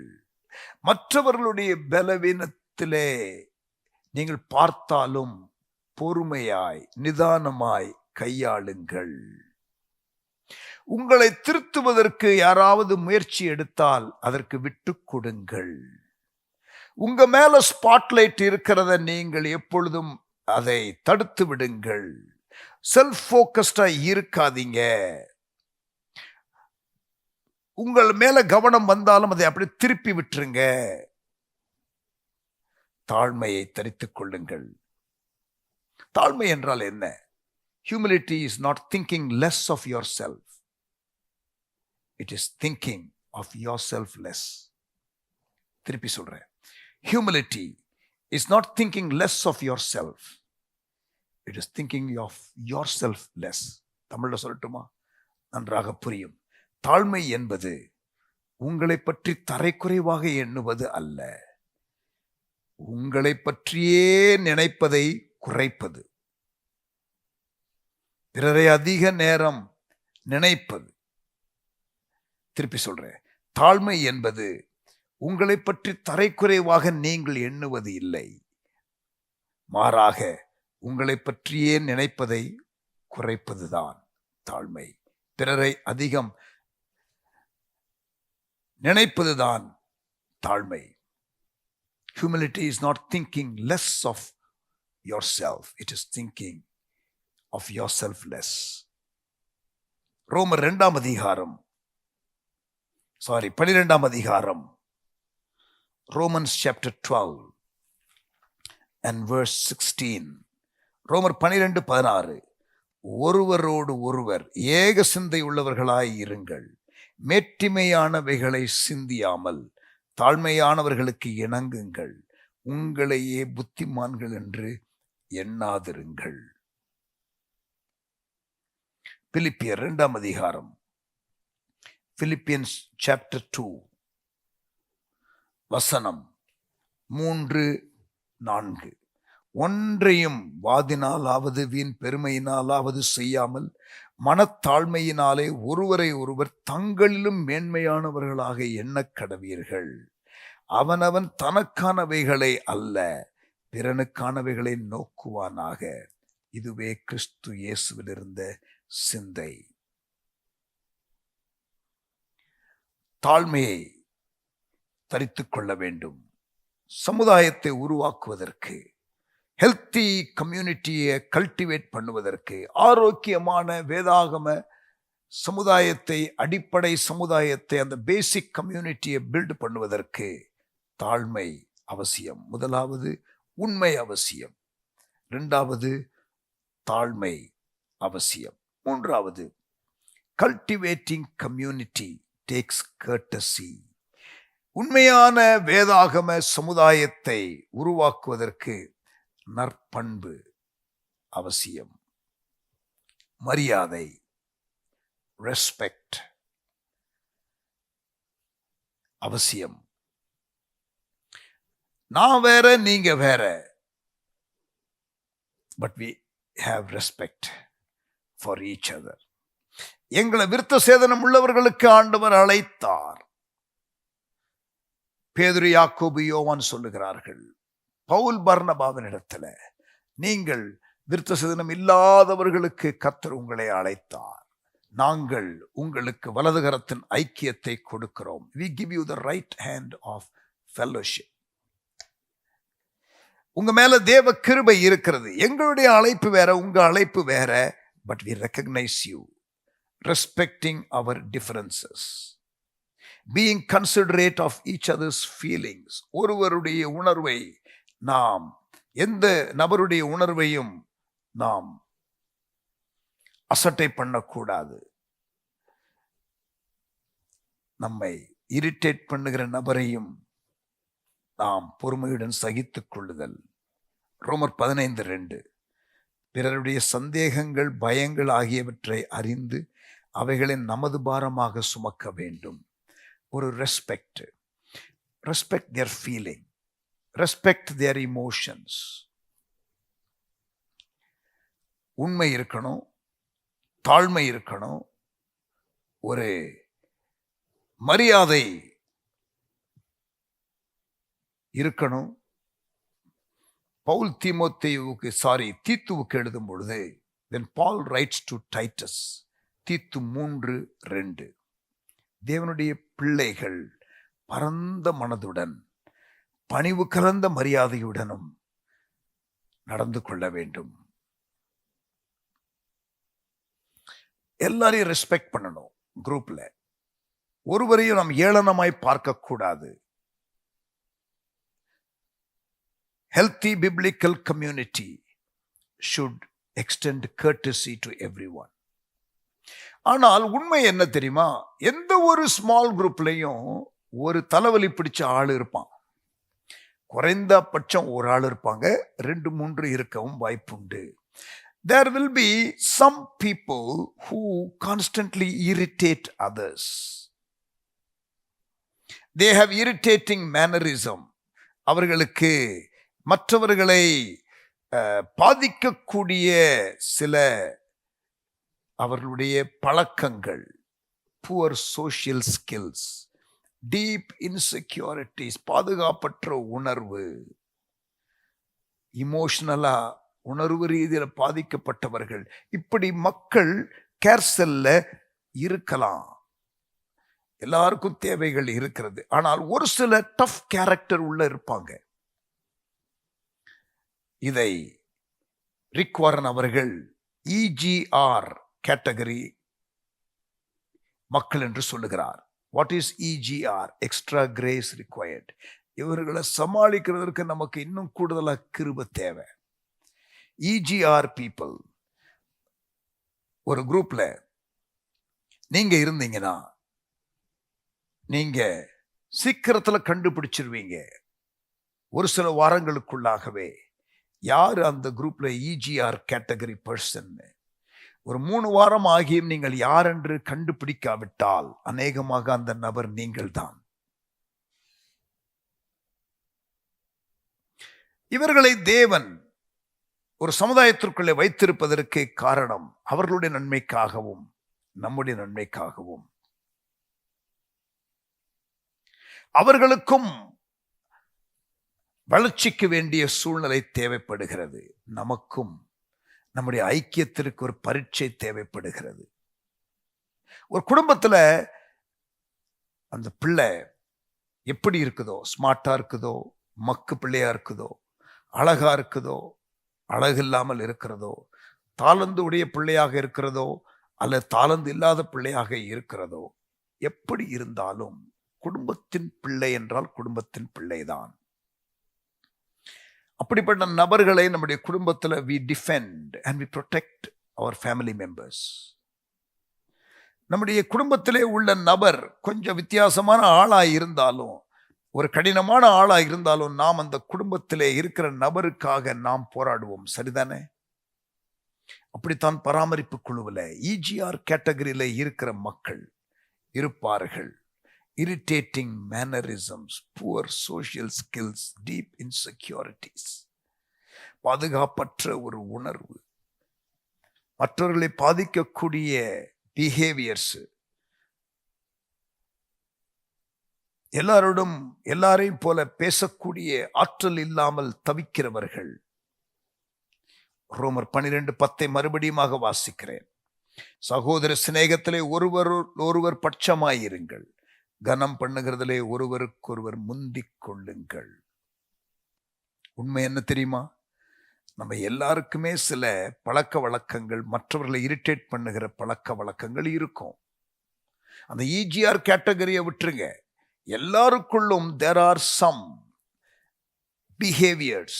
மற்றவர்களுடைய பலவீனத்திலே நீங்கள் பார்த்தாலும் பொறுமையாய் நிதானமாய் கையாளுங்கள். உங்களை திருத்துவதற்கு யாராவது முயற்சி எடுத்தால் அதற்கு விட்டு கொடுங்கள். உங்க மேல ஸ்பாட்லைட் இருக்கிறத நீங்கள் எப்பொழுதும் அதை தடுத்து விடுங்கள். செல்ஃப் போக்கஸ்டா இருக்காதீங்க. உங்கள் மேல கவனம் வந்தாலும் அதை அப்படி திருப்பி விட்டுருங்க. தாழ்மையை தரித்துக் கொள்ளுங்கள். தாழ்மை என்றால் என்ன? Humility is not thinking less of yourself. It is thinking of yourself less. திருப்பி சொல்றேன். Humility is not thinking less of yourself. It is thinking of yourself less. தமிழ்ல சொல்லட்டுமா? நன்றாக புரியும். தாழ்மை என்பது உங்களை பற்றி தரைக்குறைவாக எண்ணுவது அல்ல, உங்களை பற்றியே நினைப்பதை குறைப்பது, பிறரை அதிக நேரம் நினைப்பது. திருப்பி சொல்றேன். தாழ்மை என்பது உங்களை பற்றி தரைக்குறைவாக நீங்கள் எண்ணுவது இல்லை, மாறாக உங்களை பற்றியே நினைப்பதை குறைப்பதுதான் தாழ்மை. பிறரை அதிகம் நினைப்பதுதான் தாழ்மை. Humility is not thinking less of yourself. It is thinking of yourself less. ரோமர் 2ஆம் அதிகாரம் 12ஆம் அதிகாரம், Romans chapter 12 and verse 16. ரோமர் 12:16. ஒருவரோடு ஒருவர் ஏக சிந்தை உள்ளவர்களாய் இருங்கள், மேட்டிமையானவைகளை சிந்தியாமல் தாழ்மையானவர்களுக்கு இணங்குங்கள், உங்களையே புத்திமான்கள் என்று எண்ணாதிருங்கள். பிலிப்பியர் 2 அதிகாரம், Philippians chapter 2 வசனம் 3-4. ஒன்றையும் வாதினாலாவது வீண் பெருமையினாலாவது செய்யாமல் மனத்தாழ்மையினாலே ஒருவரை ஒருவர் தங்களிலும் மேன்மையானவர்களாக எண்ணக் கடவீர்கள். அவனவன் தனக்கானவைகளை அல்ல, பிறனுக்கானவைகளை நோக்குவானாக. இதுவே கிறிஸ்து இயேசுவில் இருந்த சிந்தை. தாழ்மையை தரித்துக் கொள்ள வேண்டும். சமுதாயத்தை உருவாக்குவதற்கு, ஹெல்த்தி கம்யூனிட்டியை கல்டிவேட் பண்ணுவதற்கு, ஆரோக்கியமான வேதாகம சமுதாயத்தை, அடிப்படை சமுதாயத்தை, அந்த பேசிக் கம்யூனிட்டியை பில்ட் பண்ணுவதற்கு தாழ்மை அவசியம். முதலாவது உண்மை அவசியம், இரண்டாவது தாழ்மை அவசியம், மூன்றாவது கல்டிவேட்டிங் கம்யூனிட்டி டேக்ஸ் courtesy. உண்மையான வேதாகம சமுதாயத்தை உருவாக்குவதற்கு நற்பண்பு அவசியம், மரியாதை, ரெஸ்பெக்ட் அவசியம். நான் வேற, நீங்க வேற, but we have respect for each other. எங்களை விருத்த சேதனம் உள்ளவர்களுக்கு ஆண்டவர் அழைத்தார். பேதுரு, யாக்கோபு, யோவான் சொல்லுகிறார்கள், பவுல் பர்னபாவின் இடத்துல, நீங்கள் விருத்த சேதனம் இல்லாதவர்களுக்கு கர்த்தர் உங்களை அழைத்தார். நாங்கள் உங்களுக்கு வலதுகரத்தின் ஐக்கியத்தை கொடுக்கிறோம். we give you the right hand of fellowship. உங்க மேல தேவ கிருபை இருக்கிறது. எங்களுடைய அழைப்பு வேற, உங்க அழைப்பு வேற, but we recognize you, respecting our differences, being considerate of each other's feelings. ஒருவருடைய உணர்வை நாம், எந்த நபருடைய உணர்வையும் நாம் அசட்டை பண்ணக்கூடாது. நம்மை இரிட்டேட் பண்ணுகிற நபரையும் நாம் பொறுமையுடன் சகித்துக் கொள்ளுதல். ரோமர் 15:2. பிறருடைய சந்தேகங்கள், பயங்கள் ஆகியவற்றை அறிந்து அவைகளை நமது பாரமாக சுமக்க வேண்டும். ஒரு respect their feeling, respect their emotions. உண்மை இருக்கணும், தாழ்மை இருக்கணும், ஒரு மரியாதை இருக்கணும். பவுல் தீத்துவுக்கு எழுதும் பொழுது, when Paul writes to Titus, தீத்து 3:2, தேவனுடைய பிள்ளைகள் பரந்த மனதுடன் பணிவு கலந்த மரியாதையுடனும் நடந்து கொள்ள வேண்டும். எல்லாரையும் ரெஸ்பெக்ட் பண்ணணும். குரூப்ல ஒருவரையும் நாம் ஏளனமாய் பார்க்க கூடாது. Healthy biblical community should extend courtesy to everyone. ஆனால் உண்மை என்ன தெரியுமா? எந்த ஒரு ஸ்மால் குரூப்லையும் ஒரு தலைவலி பிடிச்ச ஆள் இருப்பான். குறைந்தபட்சம் ஒரு ஆள் இருப்பாங்க, 2-3 இருக்கவும் வாய்ப்புண்டு. There will be some people who constantly irritate others. They have irritating mannerism. அவர்களுக்கு மற்றவர்களை பாதிக்கக்கூடிய சில அவர்களுடைய பழக்கங்கள், poor social skills, deep insecurities, பாதுகாப்பற்ற உணர்வு, இமோஷனலா உணர்வு ரீதியில் பாதிக்கப்பட்டவர்கள், இப்படி மக்கள் கேர்செல்ல இருக்கலாம். எல்லாருக்கும் தேவைகள் இருக்கிறது. ஆனால் ஒரு சில டஃப் கேரக்டர் உள்ள இருப்பாங்க. இதை ரிக் வாரன் அவர்கள் EGR கேட்டகரி மக்கள் என்று சொல்லுகிறார். What is EGR? Extra grace required. இவர்களை சமாளிக்கிறதற்கு நமக்கு இன்னும் கூடுதலாக கிருபை தேவை. EGR பீப்புள் ஒரு குரூப்ல நீங்க இருந்தீங்கன்னா, நீங்க சீக்கிரத்துல கண்டுபிடிச்சிருவீங்க. ஒரு சில வாரங்களுக்குள்ளாகவே யார் அந்த குரூப்ல இஜிஆர் கேட்டகரி பர்சன். ஒரு 3 வாரம் ஆகியும் நீங்கள் யார் என்று கண்டுபிடிக்காவிட்டால் அநேகமாக அந்த நபர் நீங்கள் தான். இவர்களை தேவன் ஒரு சமுதாயத்திற்குள்ளே வைத்திருப்பதற்கு காரணம் அவர்களுடைய நன்மைக்காகவும் நம்முடைய நன்மைக்காகவும். அவர்களுக்கும் வளர்ச்சிக்கு வேண்டிய சூழ்நிலை தேவைப்படுகிறது. நமக்கும் நம்முடைய ஐக்கியத்திற்கு ஒரு பரீட்சை தேவைப்படுகிறது. ஒரு குடும்பத்துல அந்த பிள்ளை எப்படி இருக்குதோ, ஸ்மார்ட்டா இருக்குதோ, மக்கு பிள்ளையா இருக்குதோ, அழகா இருக்குதோ, அழகு இல்லாமல் இருக்கிறதோ, தாளந்து உடைய பிள்ளையாக இருக்கிறதோ அல்லது தாளந்து இல்லாத பிள்ளையாக இருக்கிறதோ, எப்படி இருந்தாலும் குடும்பத்தின் பிள்ளை என்றால் குடும்பத்தின் பிள்ளைதான். அப்படிப்பட்ட நபர்களை நம்முடைய குடும்பத்தில் we defend and we protect our family members. நம்முடைய குடும்பத்திலே உள்ள நபர் கொஞ்சம் வித்தியாசமான ஆளாய் இருந்தாலும், ஒரு கடினமான ஆளாய் இருந்தாலும், நாம் அந்த குடும்பத்திலே இருக்கிற நபருக்காக நாம் போராடுவோம். சரிதானே? அப்படித்தான் பராமரிப்பு குழுவில் இஜிஆர் கேட்டகரியில இருக்கிற மக்கள் இருப்பார்கள். irritating mannerisms, poor social skills, deep insecurities, பாதுகாப்பற்ற ஒரு உணர்வு, மற்றவர்களை பாதிக்கக்கூடிய பிஹேவியர்ஸ், எல்லாரையும் போல பேசக்கூடிய ஆற்றல் இல்லாமல் தவிக்கிறவர்கள். ரோமர் 12:10 மறுபடியும் வாசிக்கிறேன். சகோதர சிநேகத்திலே ஒருவர் பட்சமாயிருங்கள், கனம் பண்ணுகிறதிலே ஒருவருக்கொருவர் முந்திக் கொள்ளுங்கள். உண்மை என்ன தெரியுமா? நம்ம எல்லாருக்குமே சில பழக்க வழக்கங்கள், மற்றவர்களை இரிட்டேட் பண்ணுகிற பழக்க வழக்கங்கள் இருக்கும். அந்த இஜிஆர் கேட்டகரியை விட்டுருங்க. எல்லாருக்குள்ளும் there are some behaviors,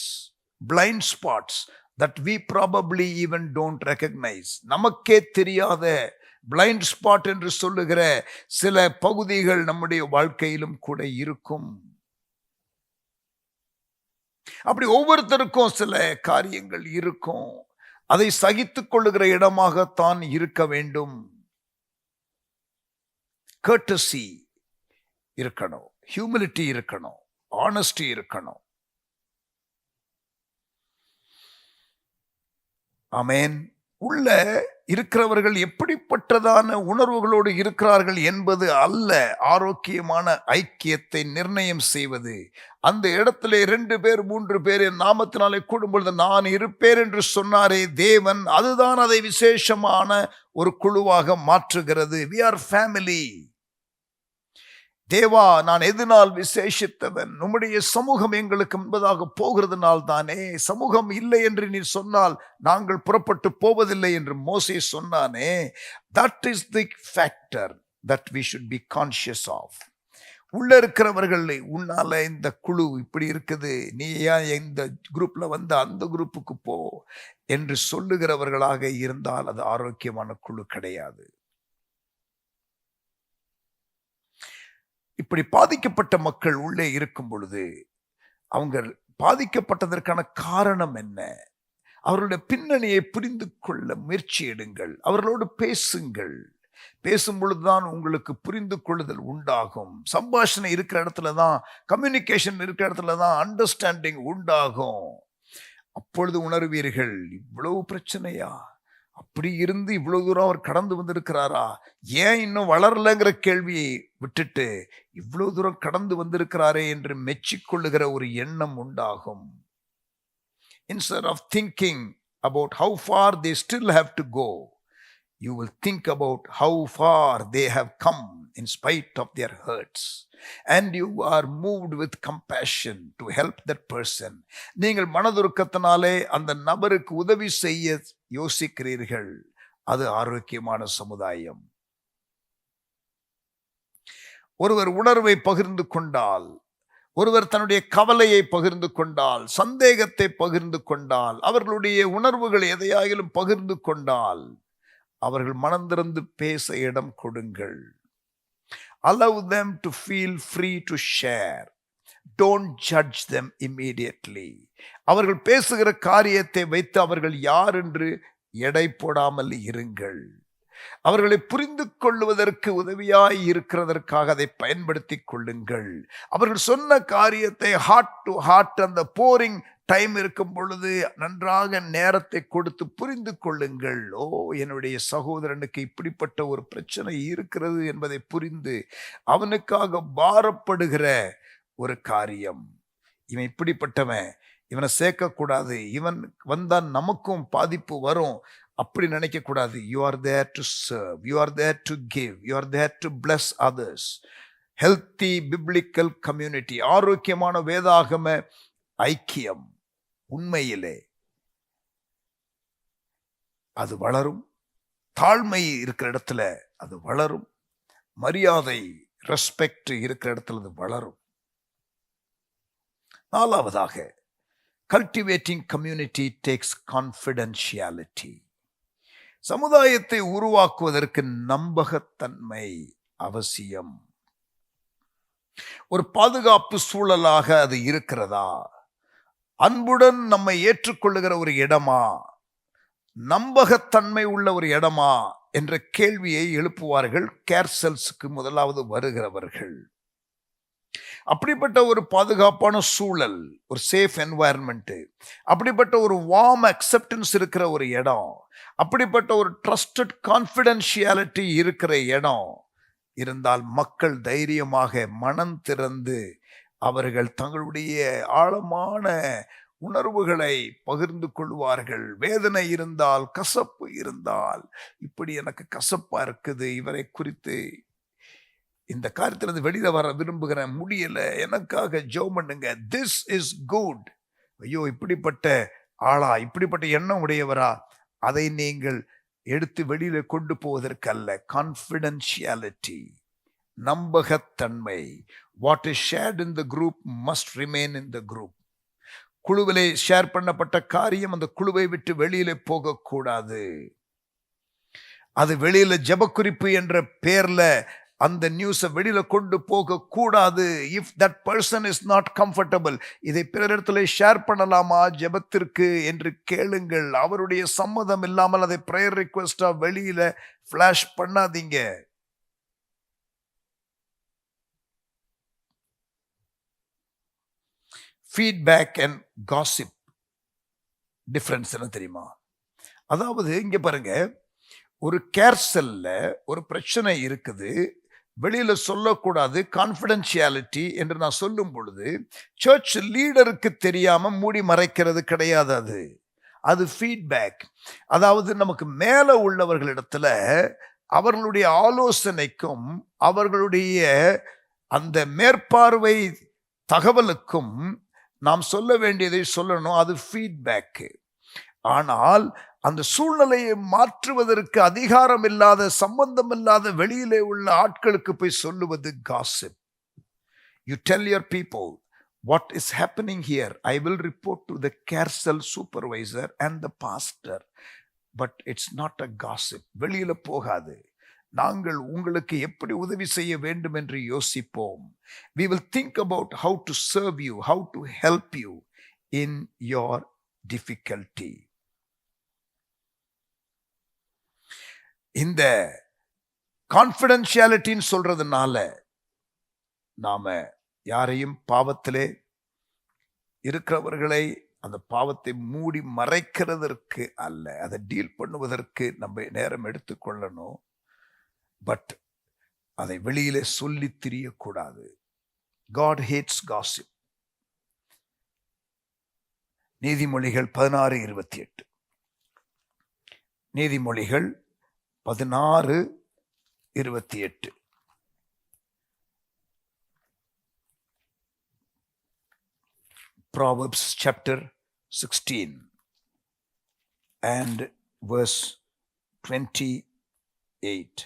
blind spots that we probably even don't recognize. நமக்கே தெரியாத பிளைண்ட் ஸ்பாட் என்று சொல்லுகிற சில பகுதிகள் நம்முடைய வாழ்க்கையிலும் கூட இருக்கும். அப்படி ஒவ்வொருத்தருக்கும் சில காரியங்கள் இருக்கும். அதை சகித்துக் கொள்ளுகிற இடமாகத்தான் இருக்க வேண்டும். courtesy இருக்கணும், ஹியூமிலிட்டி இருக்கணும், ஆனஸ்டி இருக்கணும். ஆமென். உள்ள இருக்கிறவர்கள் எப்படிப்பட்டதான உணர்வுகளோடு இருக்கிறார்கள் என்பது அல்ல ஆரோக்கியமான ஐக்கியத்தை நிர்ணயம் செய்வது. அந்த இடத்திலே 2 பேர் 3 பேர் என் நாமத்தினாலே கூடும்பொழுது நான் இருப்பேன் என்று சொன்னாரே தேவன், அதுதான் அதை விசேஷமான ஒரு குழுவாக மாற்றுகிறது. we are family. தேவா, நான் எதனால் விசேஷித்தவன்? உம்முடைய சமூகம் எங்களுக்கு முன்பதாக போகிறதுனால் தானே. சமூகம் இல்லை என்று நீ சொன்னால் நாங்கள் புறப்பட்டு போவதில்லை என்று மோசே சொன்னானே. that is the factor that we should be conscious of. உள்ள இருக்கிறவர்கள், உன்னால இந்த குழு இப்படி இருக்குது, நீ ஏன் இந்த குரூப்ல வந்து அந்த குரூப்புக்கு போ என்று சொல்லுகிறவர்களாக இருந்தால் அது ஆரோக்கியமான குழு கிடையாது. இப்படி பாதிக்கப்பட்ட மக்கள் உள்ளே இருக்கும் பொழுது அவங்க பாதிக்கப்பட்டதற்கான காரணம் என்ன? அவர்களுடைய பின்னணியை புரிந்து கொள்ள முயற்சி எடுங்கள். அவர்களோடு பேசுங்கள். பேசும் பொழுதுதான் உங்களுக்கு புரிந்து கொள்ளுதல் உண்டாகும். சம்பாஷணை இருக்கிற இடத்துல தான், கம்யூனிகேஷன் இருக்கிற இடத்துல தான் அண்டர்ஸ்டாண்டிங் உண்டாகும். அப்பொழுது உணர்வீர்கள், இவ்வளவு பிரச்சனையா? அப்படி இருந்து இவ்வளவு தூரம் அவர் கடந்து வந்திருக்கிறாரா? ஏன் இன்னும் வளரலங்கிற கேள்வியை விட்டுட்டு இவ்வளவு தூரம் கடந்து வந்திருக்கிறாரே என்று மெச்சிக்கொள்ளுகிற ஒரு எண்ணம் உண்டாகும். Instead of thinking about how far they still have to go, you will think about how far they have come in spite of their hurts, and you are moved with compassion to help that person. நீங்கள் மனதுருக்கத்தினாலே அந்த நபருக்கு உதவி செய்ய யோசிக்கிறீர்கள். அது ஆரோக்கியமான சமுதாயம். ஒருவர் உணர்வை பகிர்ந்து கொண்டால், ஒருவர் தன்னுடைய கவலையை பகிர்ந்து கொண்டால், சந்தேகத்தை பகிர்ந்து கொண்டால், அவர்களுடைய உணர்வுகள் எதையாயிலும் பகிர்ந்து கொண்டால், அவர்கள் மனம் திறந்து பேச இடம் கொடுங்கள். Allow them to feel free to share. Don't judge them immediately. அவர்கள் பேசுகிற காரியத்தை வைத்து அவர்கள் யார் என்று எடை போடாமல் இருங்கள். அவர்களை புரிந்து கொள்வதற்கு உதவியாய் இருக்கிறதற்காக அதை பயன்படுத்திக் கொள்ளுங்கள். அவர்கள் சொன்ன காரியத்தை ஹார்ட் டு ஹார்ட், அந்த போரிங் டைம் இருக்கும் பொழுது நன்றாக நேரத்தை கொடுத்து புரிந்து கொள்ளுங்கள். ஓ, என்னுடைய சகோதரனுக்கு இப்படிப்பட்ட ஒரு பிரச்சனை இருக்கிறது என்பதை புரிந்து அவனுக்காக பாரப்படுகிற ஒரு காரியம். இவன் இப்படிப்பட்டவன், இவனை சேர்க்கக்கூடாது, இவன் வந்தால் நமக்கும் பாதிப்பு வரும், அப்படி நினைக்க கூடாது. You are there to serve, you are there to give, you are there to bless others. Healthy biblical community, ஆரோக்கியமான வேதாகம ஐக்கியம் உண்மையிலே அது வளரும். தாழ்மை இருக்கிற இடத்துல அது வளரும். மரியாதை, ரெஸ்பெக்ட் இருக்கிற இடத்துல அது வளரும். நாலாவதாக, கல்டிவேட்டிங் கம்யூனிட்டி டேக்ஸ் கான்ஃபிடென்ஷியாலிட்டி. சமுதாயத்தை உருவாக்குவதற்கு நம்பகத்தன்மை அவசியம். ஒரு பாதுகாப்பு சூழலாக அது இருக்கிறதா? அன்புடன் நம்மை ஏற்றுக்கொள்ளுகிற ஒரு இடமா? நம்பகத்தன்மை உள்ள ஒரு இடமா என்ற கேள்வியை எழுப்புவார்கள் கேர்செல்ஸுக்கு முதலாவது வருகிறவர்கள். அப்படிப்பட்ட ஒரு பாதுகாப்பான சூழல், ஒரு சேஃப் என்வாயர்மெண்ட், அப்படிப்பட்ட ஒரு வார்ம் அக்செப்டன்ஸ் இருக்கிற ஒரு இடம், அப்படிப்பட்ட ஒரு ட்ரஸ்டட் கான்ஃபிடென்ஷியாலிட்டி இருக்கிற இடம் இருந்தால் மக்கள் தைரியமாக மனம் திறந்து அவர்கள் தங்களுடைய ஆழமான உணர்வுகளை பகிர்ந்து கொள்வார்கள். வேதனை இருந்தால், கசப்பு இருந்தால், இப்படி எனக்கு கசப்பா இருக்குது, இவரை குறித்து இந்த காரியத்திலிருந்து வெளியில வர விரும்புகிறேன், முடியல, எனக்காக ஜெபம் பண்ணுங்க, திஸ் இஸ் குட். ஐயோ, இப்படிப்பட்ட ஆளா, இப்படிப்பட்ட எண்ணம் உடையவரா, அதை நீங்கள் எடுத்து வெளியில கொண்டு போவதற்கு அல்ல. கான்ஃபிடென்ஷியாலிட்டி, நம்பகத்தன்மை. What is shared in the group must remain in the group. குழுவிலே ஷேர் பண்ணப்பட்ட காரியம் அந்த குழுவை விட்டு வெளியில போகக்கூடாது. அது வெளியில ஜெபக்குறிப்பு என்ற பேர்ல அந்த நியூஸை வெளியில கொண்டு போக கூடாது. If that person is not comfortable, இதை பிறரிடத்துல ஷேர் பண்ணலாமா ஜெபத்திற்கு என்று கேளுங்கள். அவருடைய சம்மதம் இல்லாமல் அதை பிரேயர் ரிக்வெஸ்டா வெளியில ஃபிளாஷ் பண்ணாதீங்க. ஃபீட்பேக் அண்ட் காசிப் டிஃபரன்ஸ் என்ன தெரியுமா? அதாவது இங்க பாருங்க, ஒரு கேர்செல்ல ஒரு பிரச்சனை இருக்குது, வெளியில சொல்லக்கூடாது, கான்ஃபிடென்ஷியாலிட்டி என்று நான் சொல்லும் பொழுது சர்ச் லீடருக்கு தெரியாம மூடி மறைக்கிறது கிடையாது. அது ஃபீட்பேக். அதாவது நமக்கு மேல உள்ளவர்களிடத்துல அவர்களுடைய ஆலோசனைக்கும் அவர்களுடைய அந்த மேற்பார்வை தகவலுக்கும் நாம் சொல்ல வேண்டியதை சொல்லணும். அது ஃபீட்பேக். ஆனால் அந்த சூழ்நிலையை மாற்றுவதற்கு அதிகாரம் இல்லாத, சம்பந்தம் இல்லாத வெளியிலே உள்ள ஆட்களுக்கு போய் சொல்லுவது gossip. You tell your people what is happening here. I will report to the care cell supervisor and the pastor. But it's not a gossip. வெளியில போகாது. நாங்கள் உங்களுக்கு எப்படி உதவி செய்ய வேண்டும் என்று யோசிப்போம். We will think about how to serve you, how to help you in your difficulty. இந்த கான்ஃபிடென்ஷியாலிட்டின்னு சொல்றதுனால நாம யாரையும் பாவத்திலே இருக்கிறவர்களை அந்த பாவத்தை மூடி மறைக்கிறதற்கு அல்ல, அதை டீல் பண்ணுவதற்கு நம்ம நேரம் எடுத்துக்கொள்ளணும். பட் அதை வெளியிலே சொல்லி திரியக்கூடாது. God hates gossip. நீதிமொழிகள் 16:28. நீதிமொழிகள் 16:28. Proverbs chapter 16 and verse 28.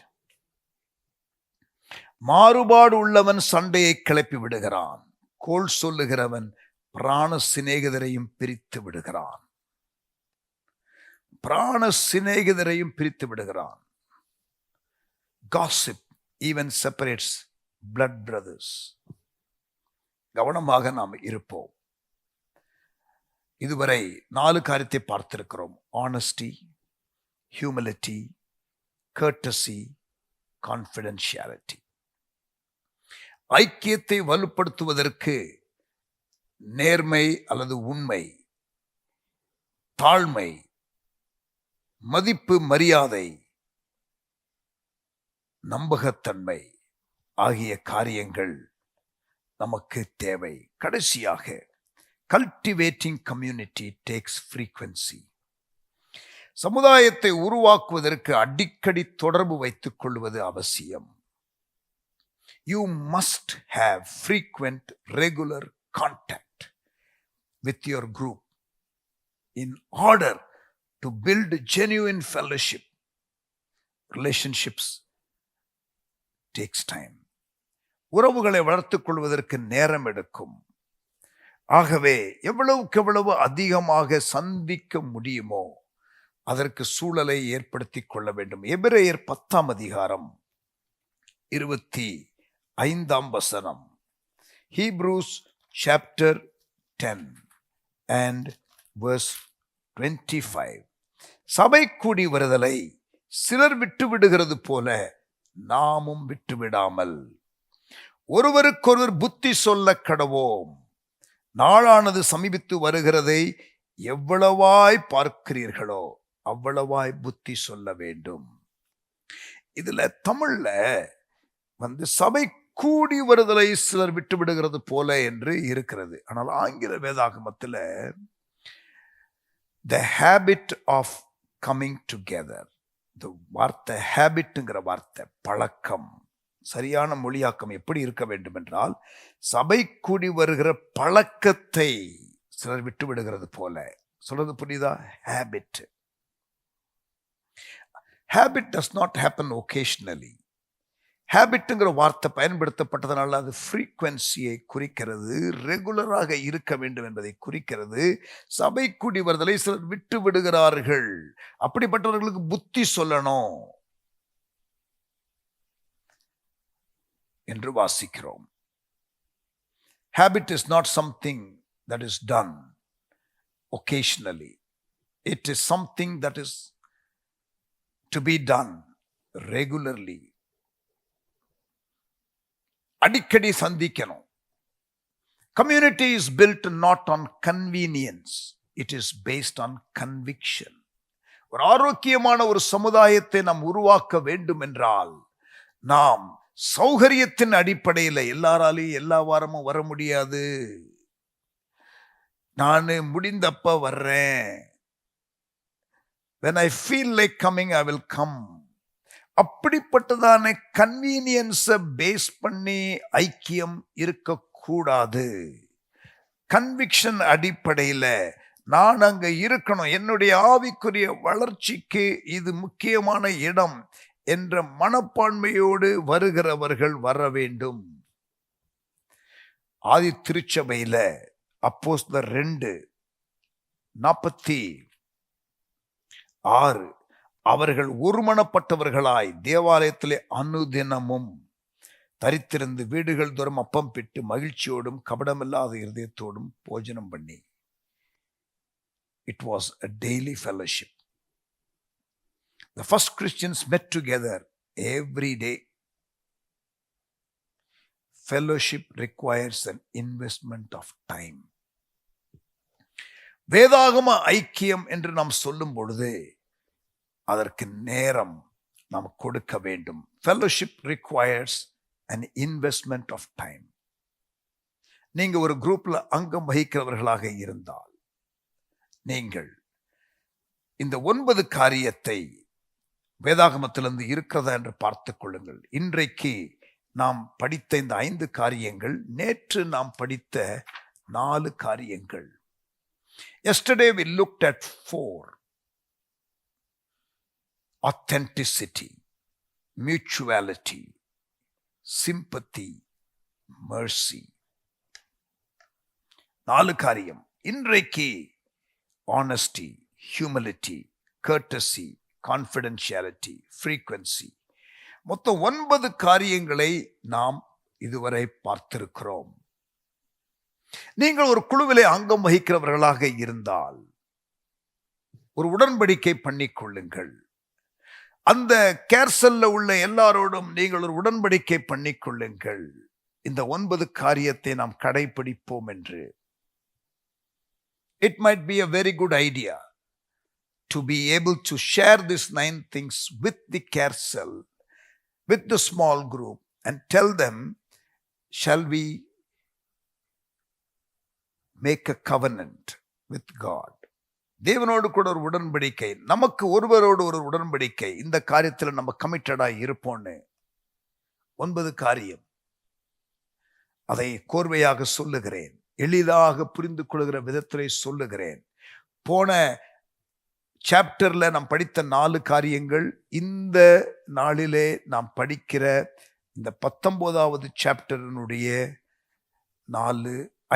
மாறுபாடு உள்ளவன் சண்டையை கிளப்பி விடுகிறான், கோள் சொல்லுகிறவன் பிராண சிநேகிதரையும் பிரித்து விடுகிறான். பிராண சிநேகிதரையும் பிரித்து விடுகிறான். Gossip even separates blood brothers. கவனமாக நாம் இருப்போம். இதுவரை 4 காரியத்தை பார்த்திருக்கிறோம். Honesty, humility, courtesy, confidentiality. ஐக்கியத்தை வலுப்படுத்துவதற்கு நேர்மை அல்லது உண்மை, தாழ்மை, மதிப்பு, மரியாதை, நம்பகத்தன்மை ஆகிய காரியங்கள் நமக்கு தேவை. கடைசியாக கல்டிவேட்டிங் கம்யூனிட்டி டேக்ஸ் ஃப்ரீக்வன்சி. சமுதாயத்தை உருவாக்குவதற்கு அடிக்கடி தொடர்பு வைத்துக் கொள்வது அவசியம். You must have frequent, regular contact with your group in order to build genuine fellowship. Relationships takes time. உறவுகளை வளர்த்துக் கொள்வதற்கு நேரம் எடுக்கும். ஆகவே எவ்வளவு அதிகமாக சந்திக்க முடியுமோ அதற்கு சூழலை ஏற்படுத்திக் கொள்ள வேண்டும். எபிரேயர் 10ஆம் அதிகாரம் 25ஆம் வசனம். Hebrews chapter 10 and verse 25. சபை கூடி வருதலை சிலர் விட்டு விடுகிறது போல நாமும் விட்டுவிடாமல் ஒருவருக்கொருவர் புத்தி சொல்ல கடவோம். நாளானது சமீபித்து வருகிறதை எவ்வளவாய் பார்க்கிறீர்களோ அவ்வளவாய் புத்தி சொல்ல வேண்டும். இதுல தமிழ்ல சபை கூடி வருதலை சிலர் விட்டு விடுகிறது போல என்று இருக்கிறது. ஆனால் ஆங்கில வேதாகமத்தில் the habit of coming together, இந்த வார்த்தை ஹேபிட்ங்கிற வார்த்தை பழக்கம், சரியான மொழியாக்கம் எப்படி இருக்க வேண்டும் என்றால் சபை கூடி வருகிற பழக்கத்தை சிலர் விட்டு விடுகிறது போல. சொல்றது புரியுதா? Habit. Habit does not happen occasionally. ஹேபிட்டுங்கிற வார்த்தை பயன்படுத்தப்பட்டதனால அது ஃப்ரீக்வன்சியை குறிக்கிறது, ரெகுலராக இருக்க வேண்டும் என்பதை குறிக்கிறது. சபை கூடி வருதலை சிலர் விட்டு விடுகிறார்கள். அப்படிப்பட்டவர்களுக்கு புத்தி சொல்லணும் என்று வாசிக்கிறோம். Habit is not something that is done occasionally. It is something that is to be done regularly. அடிக்கடி சந்திக்கணும். Community is built not on convenience. It is based on conviction. ஒரு ஆரோக்கியமான ஒரு சமுதாயத்தை நாம் உருவாக்க வேண்டும் என்றால் நாம் சௌகரியத்தின் அடிப்படையில் எல்லாராலையும் எல்லா வாரமும் வர முடியாது. நான் முடிந்தப்ப வர்றேன். when I feel like coming I will come. அப்படிப்பட்டதான கன்வீனியன்ஸை பேஸ் பண்ணி ஐக்கியம் இருக்கக்கூடாது. கன்விக்ஷன் அடிப்படையில் நான் அங்க இருக்கணும், என்னுடைய ஆவிக்குரிய வளர்ச்சிக்கு இது முக்கியமான இடம் என்ற மனப்பான்மையோடு வருகிறவர்கள் வர வேண்டும். ஆதி திருச்சபையில அப்போஸ்தலர் 2:46 அவர்கள் ஒருமனப்பட்டவர்களாய் தேவாலயத்திலே அனுதினமும் தரித்திருந்து வீடுகள் தோறும் அப்பம் பிட்டு மகிழ்ச்சியோடும் கபடமில்லாத இருதயத்தோடும் போஜனம் பண்ணி. It was a daily fellowship. The first Christians met together every day. Fellowship requires an investment of time. வேதாகம ஐக்கியம் என்று நாம் சொல்லும் பொழுது அதற்கு நேரம் நாம் கொடுக்க வேண்டும். Fellowship requires an investment of time. நீங்க ஒரு குரூப்ல அங்கம் வகிக்கிறவர்களாக இருந்தால் நீங்கள் இந்த 9 காரியத்தை வேதாகமத்திலிருந்து இருக்கிறதா என்று பார்த்துக் கொள்ளுங்கள். இன்றைக்கு நாம் படித்த இந்த 5 காரியங்கள் நேற்று நாம் படித்த 4 காரியங்கள். Yesterday we looked at 4. Authenticity, mutuality, sympathy, mercy. 4 காரியம். இன்றைக்கு honesty, humility, courtesy, confidentiality, frequency. மொத்தம் 9 காரியங்களை நாம் இதுவரை பார்த்திருக்கிறோம். நீங்கள் ஒரு குழுவிலே அங்கம் வகிக்கிறவர்களாக இருந்தால் ஒரு உடன்படிக்கை பண்ணிக்கொள்ளுங்கள். அந்த கேர்சல்ல உள்ள எல்லாரோடும் நீங்கள் ஒரு உடன்படிக்கை பண்ணிக்கொள்ளுங்கள். இந்த 9 காரியத்தை நாம் கடைபிடிப்போம் என்று. It might be a very good idea to be able to share these 9 things with the carousel, with the small group, and tell them, shall we make a covenant with God? தேவனோடு கூட ஒரு உடன்படிக்கை, நமக்கு ஒருவரோடு ஒரு உடன்படிக்கை, இந்த காரியத்தில் நம்ம கமிட்டடா இருப்போம்னு 9 காரியம். அதை கோர்வையாக சொல்லுகிறேன், எளிதாக புரிந்து கொள்கிற விதத்திலே சொல்லுகிறேன். போன சாப்டர்ல நாம் படித்த 4 காரியங்கள் இந்த நாளிலே நாம் படிக்கிற இந்த 19வது சாப்டரினுடைய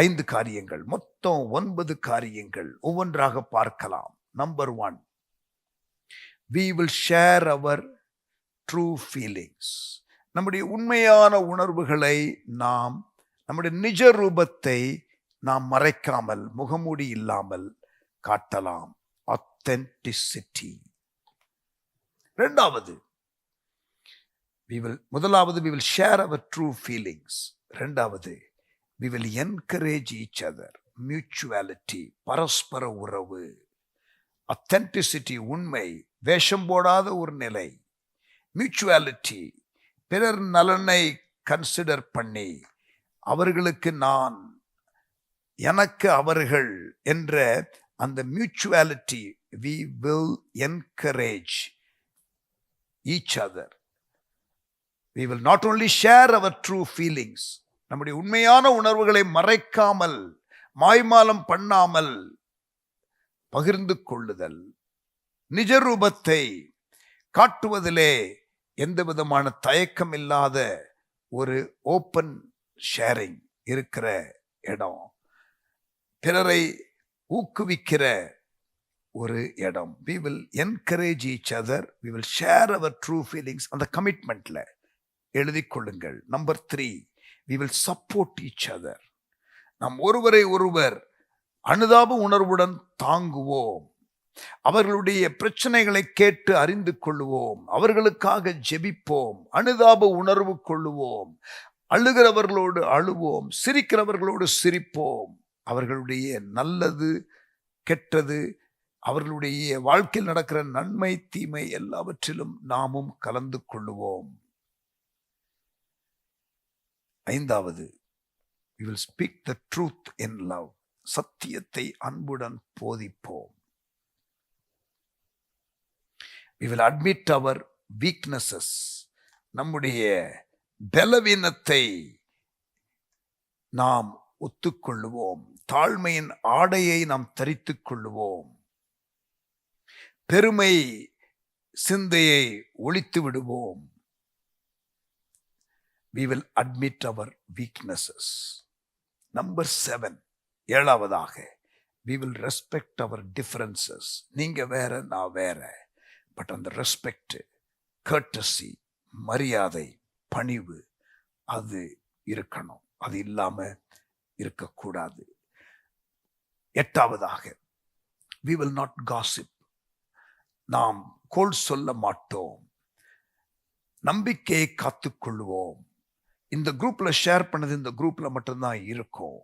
5 காரியங்கள், மொத்தம் 9 காரியங்கள். ஒவ்வொன்றாக பார்க்கலாம். Number 1, we will share our true feelings. நம்முடைய உண்மையான உணர்வுகளை நாம், நம்முடைய நிஜ ரூபத்தை நாம் மறைக்காமல், முகமூடி இல்லாமல் காட்டலாம். authenticity. முதலாவது we will share our true feelings. இரண்டாவது, we will encourage each other. mutuality, பரஸ்பர உறவு. authenticity, உண்மை, வேஷம் போடாத ஒரு நிலை. mutuality, பிறர் நலனை கன்சிடர் பண்ணி, அவர்களுக்கு நான், எனக்கு அவர்கள் என்ற அந்த mutuality. we will encourage each other. we will not only share our true feelings, நம்முடைய உண்மையான உணர்வுகளை மறைக்காமல், மாய்மாலம் பண்ணாமல் பகிர்ந்து கொள்ளுதல், நிஜ ரூபத்தை காட்டுவதிலே எந்த விதமான தயக்கம் இல்லாத ஒரு ஓப்பன் ஷேரிங் இருக்கிற இடம், பிறரை ஊக்குவிக்கிற ஒரு இடம். we will encourage each other, we will share our true feelings. அந்த கமிட்மெண்ட்ல எழுதி கொள்ளுங்கள். Number 3, we will support each other. நாம் ஒருவரை ஒருவர் அனுதாப உணர்வுடன் தாங்குவோம். அவர்களுடைய பிரச்சனைகளை கேட்டு அறிந்து கொள்ளுவோம். அவர்களுக்காக ஜெபிப்போம். அனுதாப உணர்வு கொள்ளுவோம். அழுகிறவர்களோடு அழுவோம். சிரிக்கிறவர்களோடு சிரிப்போம். அவர்களுடைய நல்லது கெட்டது, அவர்களுடைய வாழ்க்கையில் நடக்கிற நன்மை தீமை எல்லாவற்றிலும் நாமும் கலந்து கொள்ளுவோம். 5வது, we will speak the truth in love. சத்தியத்தை அன்புடன் போதிப்போம். we will admit our weaknesses. நம்முடைய பலவீனத்தை நாம் ஒத்துக்கொள்ளுவோம். தாழ்மையின் ஆடையை நாம் தரித்துக் கொள்ளுவோம். பெருமை சிந்தையை ஒழித்து விடுவோம். we will admit our weaknesses. Number 7, 7வதாக, we will respect our differences. நீங்க வேற, நான் வேற, பட் அந்த ரெஸ்பெக்ட், courtesy, மரியாதை, பணிவு, அது இருக்கணும். அது இல்லாம இருக்கக்கூடாது. 8வதாக, we will not gossip. நாம் கோள் சொல்ல மாட்டோம். நம்பிக்கையை காத்துக்கொள்வோம். இந்த குரூப்ல ஷேர் பண்ணது இந்த குரூப்ல மட்டும்தான் இருக்கும்.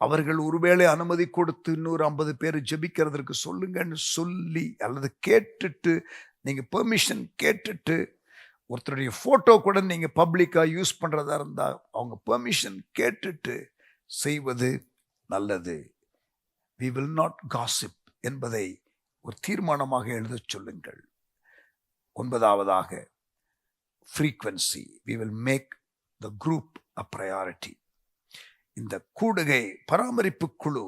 அவர்கள் ஒருவேளை அனுமதி கொடுத்து இன்னொரு 50 பேர் ஜெபிக்கிறதுக்கு சொல்லுங்கன்னு சொல்லி, அல்லது கேட்டுட்டு, நீங்க பெர்மிஷன் கேட்டுட்டு, ஒருத்தருடைய போட்டோ கூட நீங்க பப்ளிக்கா யூஸ் பண்றதா இருந்தா அவங்க பெர்மிஷன் கேட்டுட்டு செய்வது நல்லது. we will not gossip என்பதை ஒரு தீர்மானமாக எழுத சொல்லுங்கள். 9வதாக, frequency. we will make the group a priority. இந்த கூடுகை, பராமரிப்பு குழு,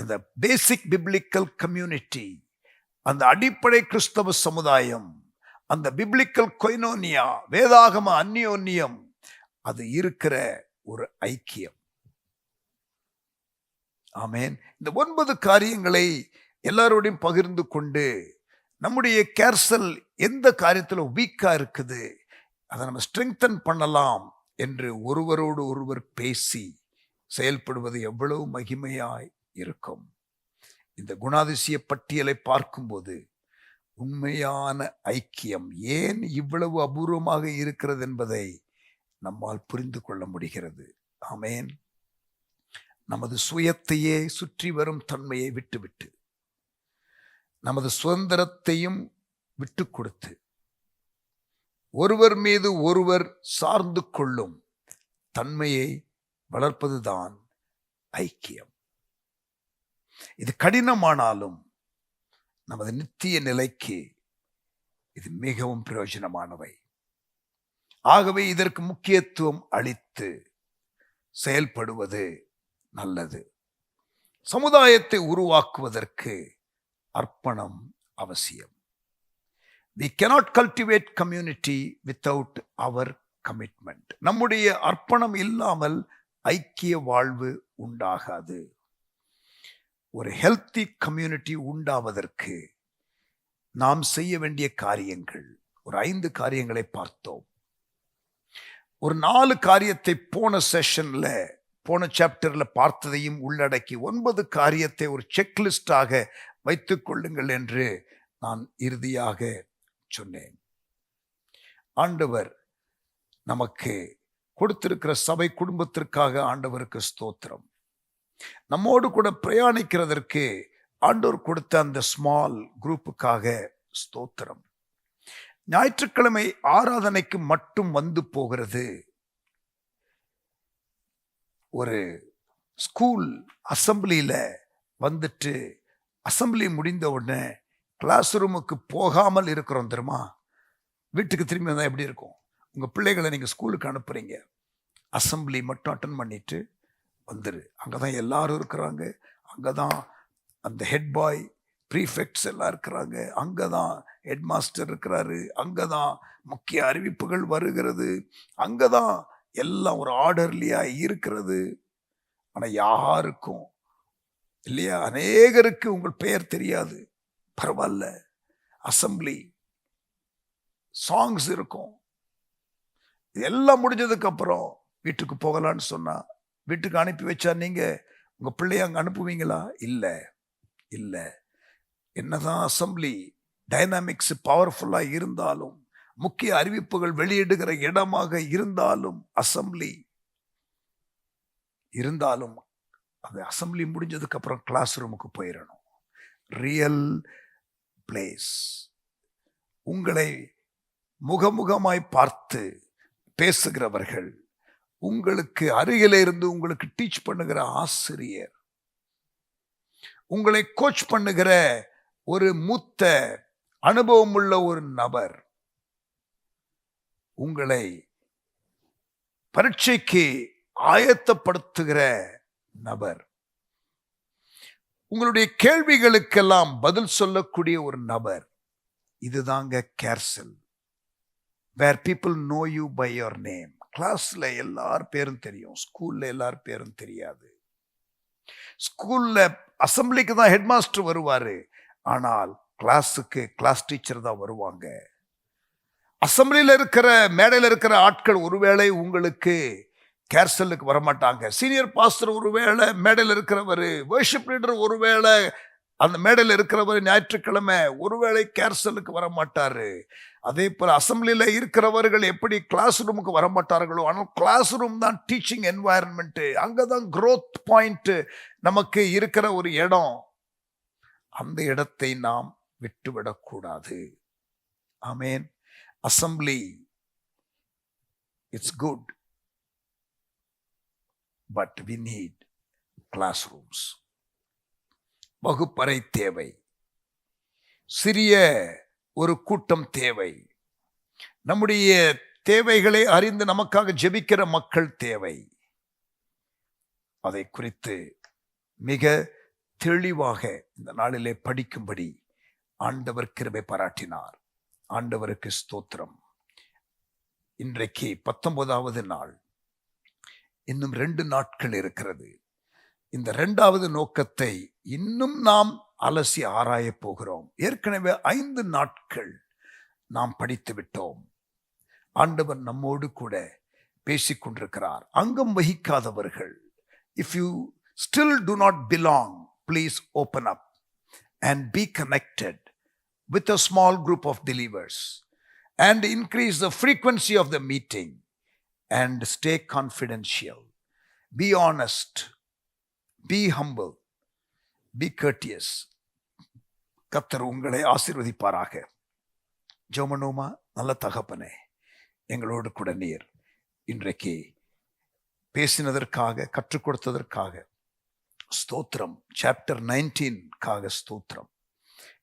இந்த பேசிக் பிப்ளிக்கல் கம்யூனிட்டி, அந்த அடிப்படை கிறிஸ்தவ சமுதாயம், அந்த பிப்ளிக்கல் கொய்னோனியா, வேதாகம அந்யோன்யம், அது இருக்கிற ஒரு ஐக்கியம். ஆமென். இந்த 9 காரியங்களை எல்லாரோடையும் பகிர்ந்து கொண்டு, நம்முடைய கேர்சல் எந்த காரியத்தில் வீக்கா இருக்குது அதை நம்ம ஸ்ட்ரெங்தன் பண்ணலாம் என்று ஒருவரோடு ஒருவர் பேசி செயல்படுவது எவ்வளவு மகிமையாய் இருக்கும். இந்த குணாதிசய பட்டியலை பார்க்கும்போது உண்மையான ஐக்கியம் ஏன் இவ்வளவு அபூர்வமாக இருக்கிறது என்பதை நம்மால் புரிந்து கொள்ள முடிகிறது. ஆமென். நமது சுயத்தையே சுற்றி வரும் தன்மையை விட்டுவிட்டு, நமது சுதந்திரத்தையும் விட்டு கொடுத்து, ஒருவர் மீது ஒருவர் சார்ந்து கொள்ளும் தன்மையை வளர்ப்பதுதான் ஐக்கியம். இது கடினமானாலும் நமது நித்திய நிலைக்கு இது மிகவும் பிரயோஜனமானவை. ஆகவே இதற்கு முக்கியத்துவம் அளித்து செயல்படுவது நல்லது. சமுதாயத்தை உருவாக்குவதற்கு அர்ப்பணம் அவசியம். We cannot cultivate community without our commitment. நம்முடைய அர்ப்பணம் இல்லாமல் ஐக்கிய வாழ்வு உண்டாகாது. ஒரு ஹெல்த்தி கம்யூனிட்டி உண்டாவதற்கு நாம் செய்ய வேண்டிய காரியங்கள் ஒரு 5 காரியங்களை பார்த்தோம். ஒரு 4 காரியத்தை போன சாப்டர்ல பார்த்ததையும் உள்ளடக்கி 9 காரியத்தை ஒரு செக்லிஸ்டாக வைத்துக் கொள்ளுங்கள் என்று நான் இறுதியாக சொன்னேன். ஆண்டவர் நமக்கு கொடுத்திருக்கிற சபை குடும்பத்திற்காக ஆண்டவருக்கு ஸ்தோத்திரம். நம்மோடு கூட பிரயாணிக்கிறதற்கு ஆண்டவர் கொடுத்த அந்த ஸ்மால் குரூப்புக்காக ஸ்தோத்திரம். ஞாயிற்றுக்கிழமை ஆராதனைக்கு மட்டும் வந்து போகிறது ஒரு ஸ்கூல் அசம்பிளியில வந்துட்டு அசம்பிளி முடிந்த உடனே கிளாஸ் ரூமுக்கு போகாமல் இருக்கிறோம் தெரியுமா? வீட்டுக்கு திரும்பி வந்தால் எப்படி இருக்கும்? உங்கள் பிள்ளைகளை நீங்கள் ஸ்கூலுக்கு அனுப்புறீங்க, அசம்பிளி மட்டும் அட்டன் பண்ணிட்டு வந்துரு. அங்கே தான் எல்லாரும் இருக்கிறாங்க, அங்கே தான் அந்த ஹெட் பாய் ப்ரீஃபெக்ட்ஸ் எல்லாம் இருக்கிறாங்க, அங்கே தான் ஹெட் மாஸ்டர் இருக்கிறாரு, அங்கே தான் முக்கிய அறிவிப்புகள் வருகிறது, அங்கே தான் எல்லாம் ஒரு ஆர்டர்லியாக இருக்கிறது. ஆனால் யாருக்கும் இல்லையா, அநேகருக்கு உங்கள் பெயர் தெரியாது, பரவாயில்ல. அசம்பிளி சாங்ஸ் இருக்கும். எல்லாம் முடிஞ்சதுக்கு அப்புறம் வீட்டுக்கு போகலான்னு சொன்னா, வீட்டுக்கு அனுப்பி வச்சா நீங்க உங்க பிள்ளைய அங்க அனுப்புவீங்களா? இல்லை இல்லை. என்னதான் அசம்பிளி டைனாமிக்ஸ் பவர்ஃபுல்லா இருந்தாலும், முக்கிய அறிவிப்புகள் வெளியிடுகிற இடமாக இருந்தாலும், அசம்பிளி இருந்தாலும் அந்த அசம்பிளி முடிஞ்சதுக்கு அப்புறம் கிளாஸ் ரூமுக்கு போயிடணும். Real place. உங்களை முகமுகமாய் பார்த்து பேசுகிறவர்கள், உங்களுக்கு அருகில இருந்து உங்களுக்கு டீச் பண்ணுகிற ஆசிரியர், உங்களை கோச் பண்ணுகிற ஒரு மூத்த அனுபவம் உள்ள ஒரு நபர், உங்களை பரீட்சைக்கு ஆயத்தப்படுத்துகிற நபர், உங்களுடைய கேள்விகளுக்கெல்லாம் பதில் சொல்லக்கூடிய ஒரு நபர், இதுதாங்க கேர்சல். Where people know you by your name. கிளாஸ்ல எல்லார் பேரும் தெரியும், ஸ்கூல்ல எல்லார் பேரும் தெரியாது. ஸ்கூல்ல அசம்பிளிக்கு தான் ஹெட் மாஸ்டர் வருவாரு, ஆனால் கிளாஸுக்கு கிளாஸ் டீச்சர் தான் வருவாங்க. அசம்பிளியில் இருக்கிற மேடையில் இருக்கிற ஆட்கள் ஒருவேளை உங்களுக்கு கேர்சலுக்கு வரமாட்டாங்க. சீனியர் பாஸ்டர் ஒருவேளை மேடையில் இருக்கிறவர், வர்ஷிப் லீடர் ஒருவேளை அந்த மேடையில் இருக்கிறவர் ஞாயிற்றுக்கிழமை ஒருவேளை கேர்சலுக்கு வரமாட்டாரு. அதே போல அசம்பிளியில இருக்கிறவர்கள் எப்படி கிளாஸ் ரூமுக்கு வரமாட்டார்களோ, ஆனால் கிளாஸ் ரூம் தான் டீச்சிங் என்வாயர்மெண்ட், அங்கதான் growth பாயிண்ட் நமக்கு இருக்கிற ஒரு இடம். அந்த இடத்தை நாம் விட்டுவிடக்கூடாது. ஆமேன். Assembly it's good, but we need classrooms. வகுப்பறை தேவை, சிறிய ஒரு கூட்டம் தேவை, நம்முடைய தேவைகளை அறிந்து நமக்காக ஜெபிக்கிற மக்கள் தேவை. அதை குறித்து மிக தெளிவாக இந்த நாளிலே படிக்கும்படி ஆண்டவர் கிருபை பாராட்டினார். ஆண்டவருக்கு ஸ்தோத்திரம். இன்றைக்கு 19வது நாள். இன்னும் 2 நாட்கள் இருக்கிறது. இந்த 2வது நோக்கத்தை இன்னும் நாம் அலசி ஆராய போகிறோம். ஏற்கனவே 5 நாட்கள் நாம் படித்து விட்டோம். ஆண்டவர் நம்மோடு கூட பேசிக்கொண்டிருக்கிறார். அங்கம் வகிக்காதவர்கள், if you still do not belong, please open up and be connected with a small group of believers and increase the frequency of the meeting and stay confidential. Be honest, be humble, be courteous. கர்த்தர் உங்களை ஆசீர்வதிப்பாராக. ஜெபமனோமா. நல்ல தகப்பனே, எங்களோடு கூட நீர் இன்றைக்கு பேசினதற்காக, கற்றுக் கொடுத்ததற்காக ஸ்தோத்திரம். சாப்டர் 19 ஸ்தோத்திரம்.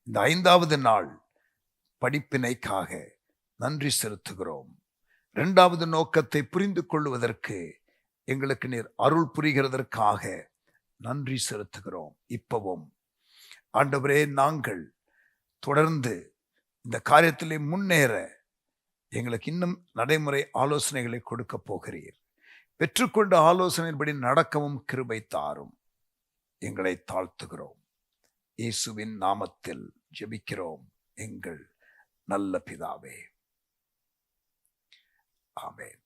இந்த 5வது நாள் படிப்பினைக்காக நன்றி செலுத்துகிறோம். 2வது நோக்கத்தை புரிந்து கொள்வதற்கு எங்களுக்கு நீர் அருள் புரிகிறதற்காக நன்றி செலுத்துகிறோம். இப்பவும் ஆண்டவரே, நாங்கள் தொடர்ந்து இந்த காரியத்திலே முன்னேற எங்களுக்கு இன்னும் நடைமுறை ஆலோசனைகளை கொடுக்க போகிறீர். பெற்றுக்கொண்ட ஆலோசனையின்படி நடக்கவும் கிருபை தாரும். எங்களை தாழ்த்துகிறோம். இயேசுவின் நாமத்தில் ஜெபிக்கிறோம் எங்கள் நல்ல பிதாவே. ஆமென்.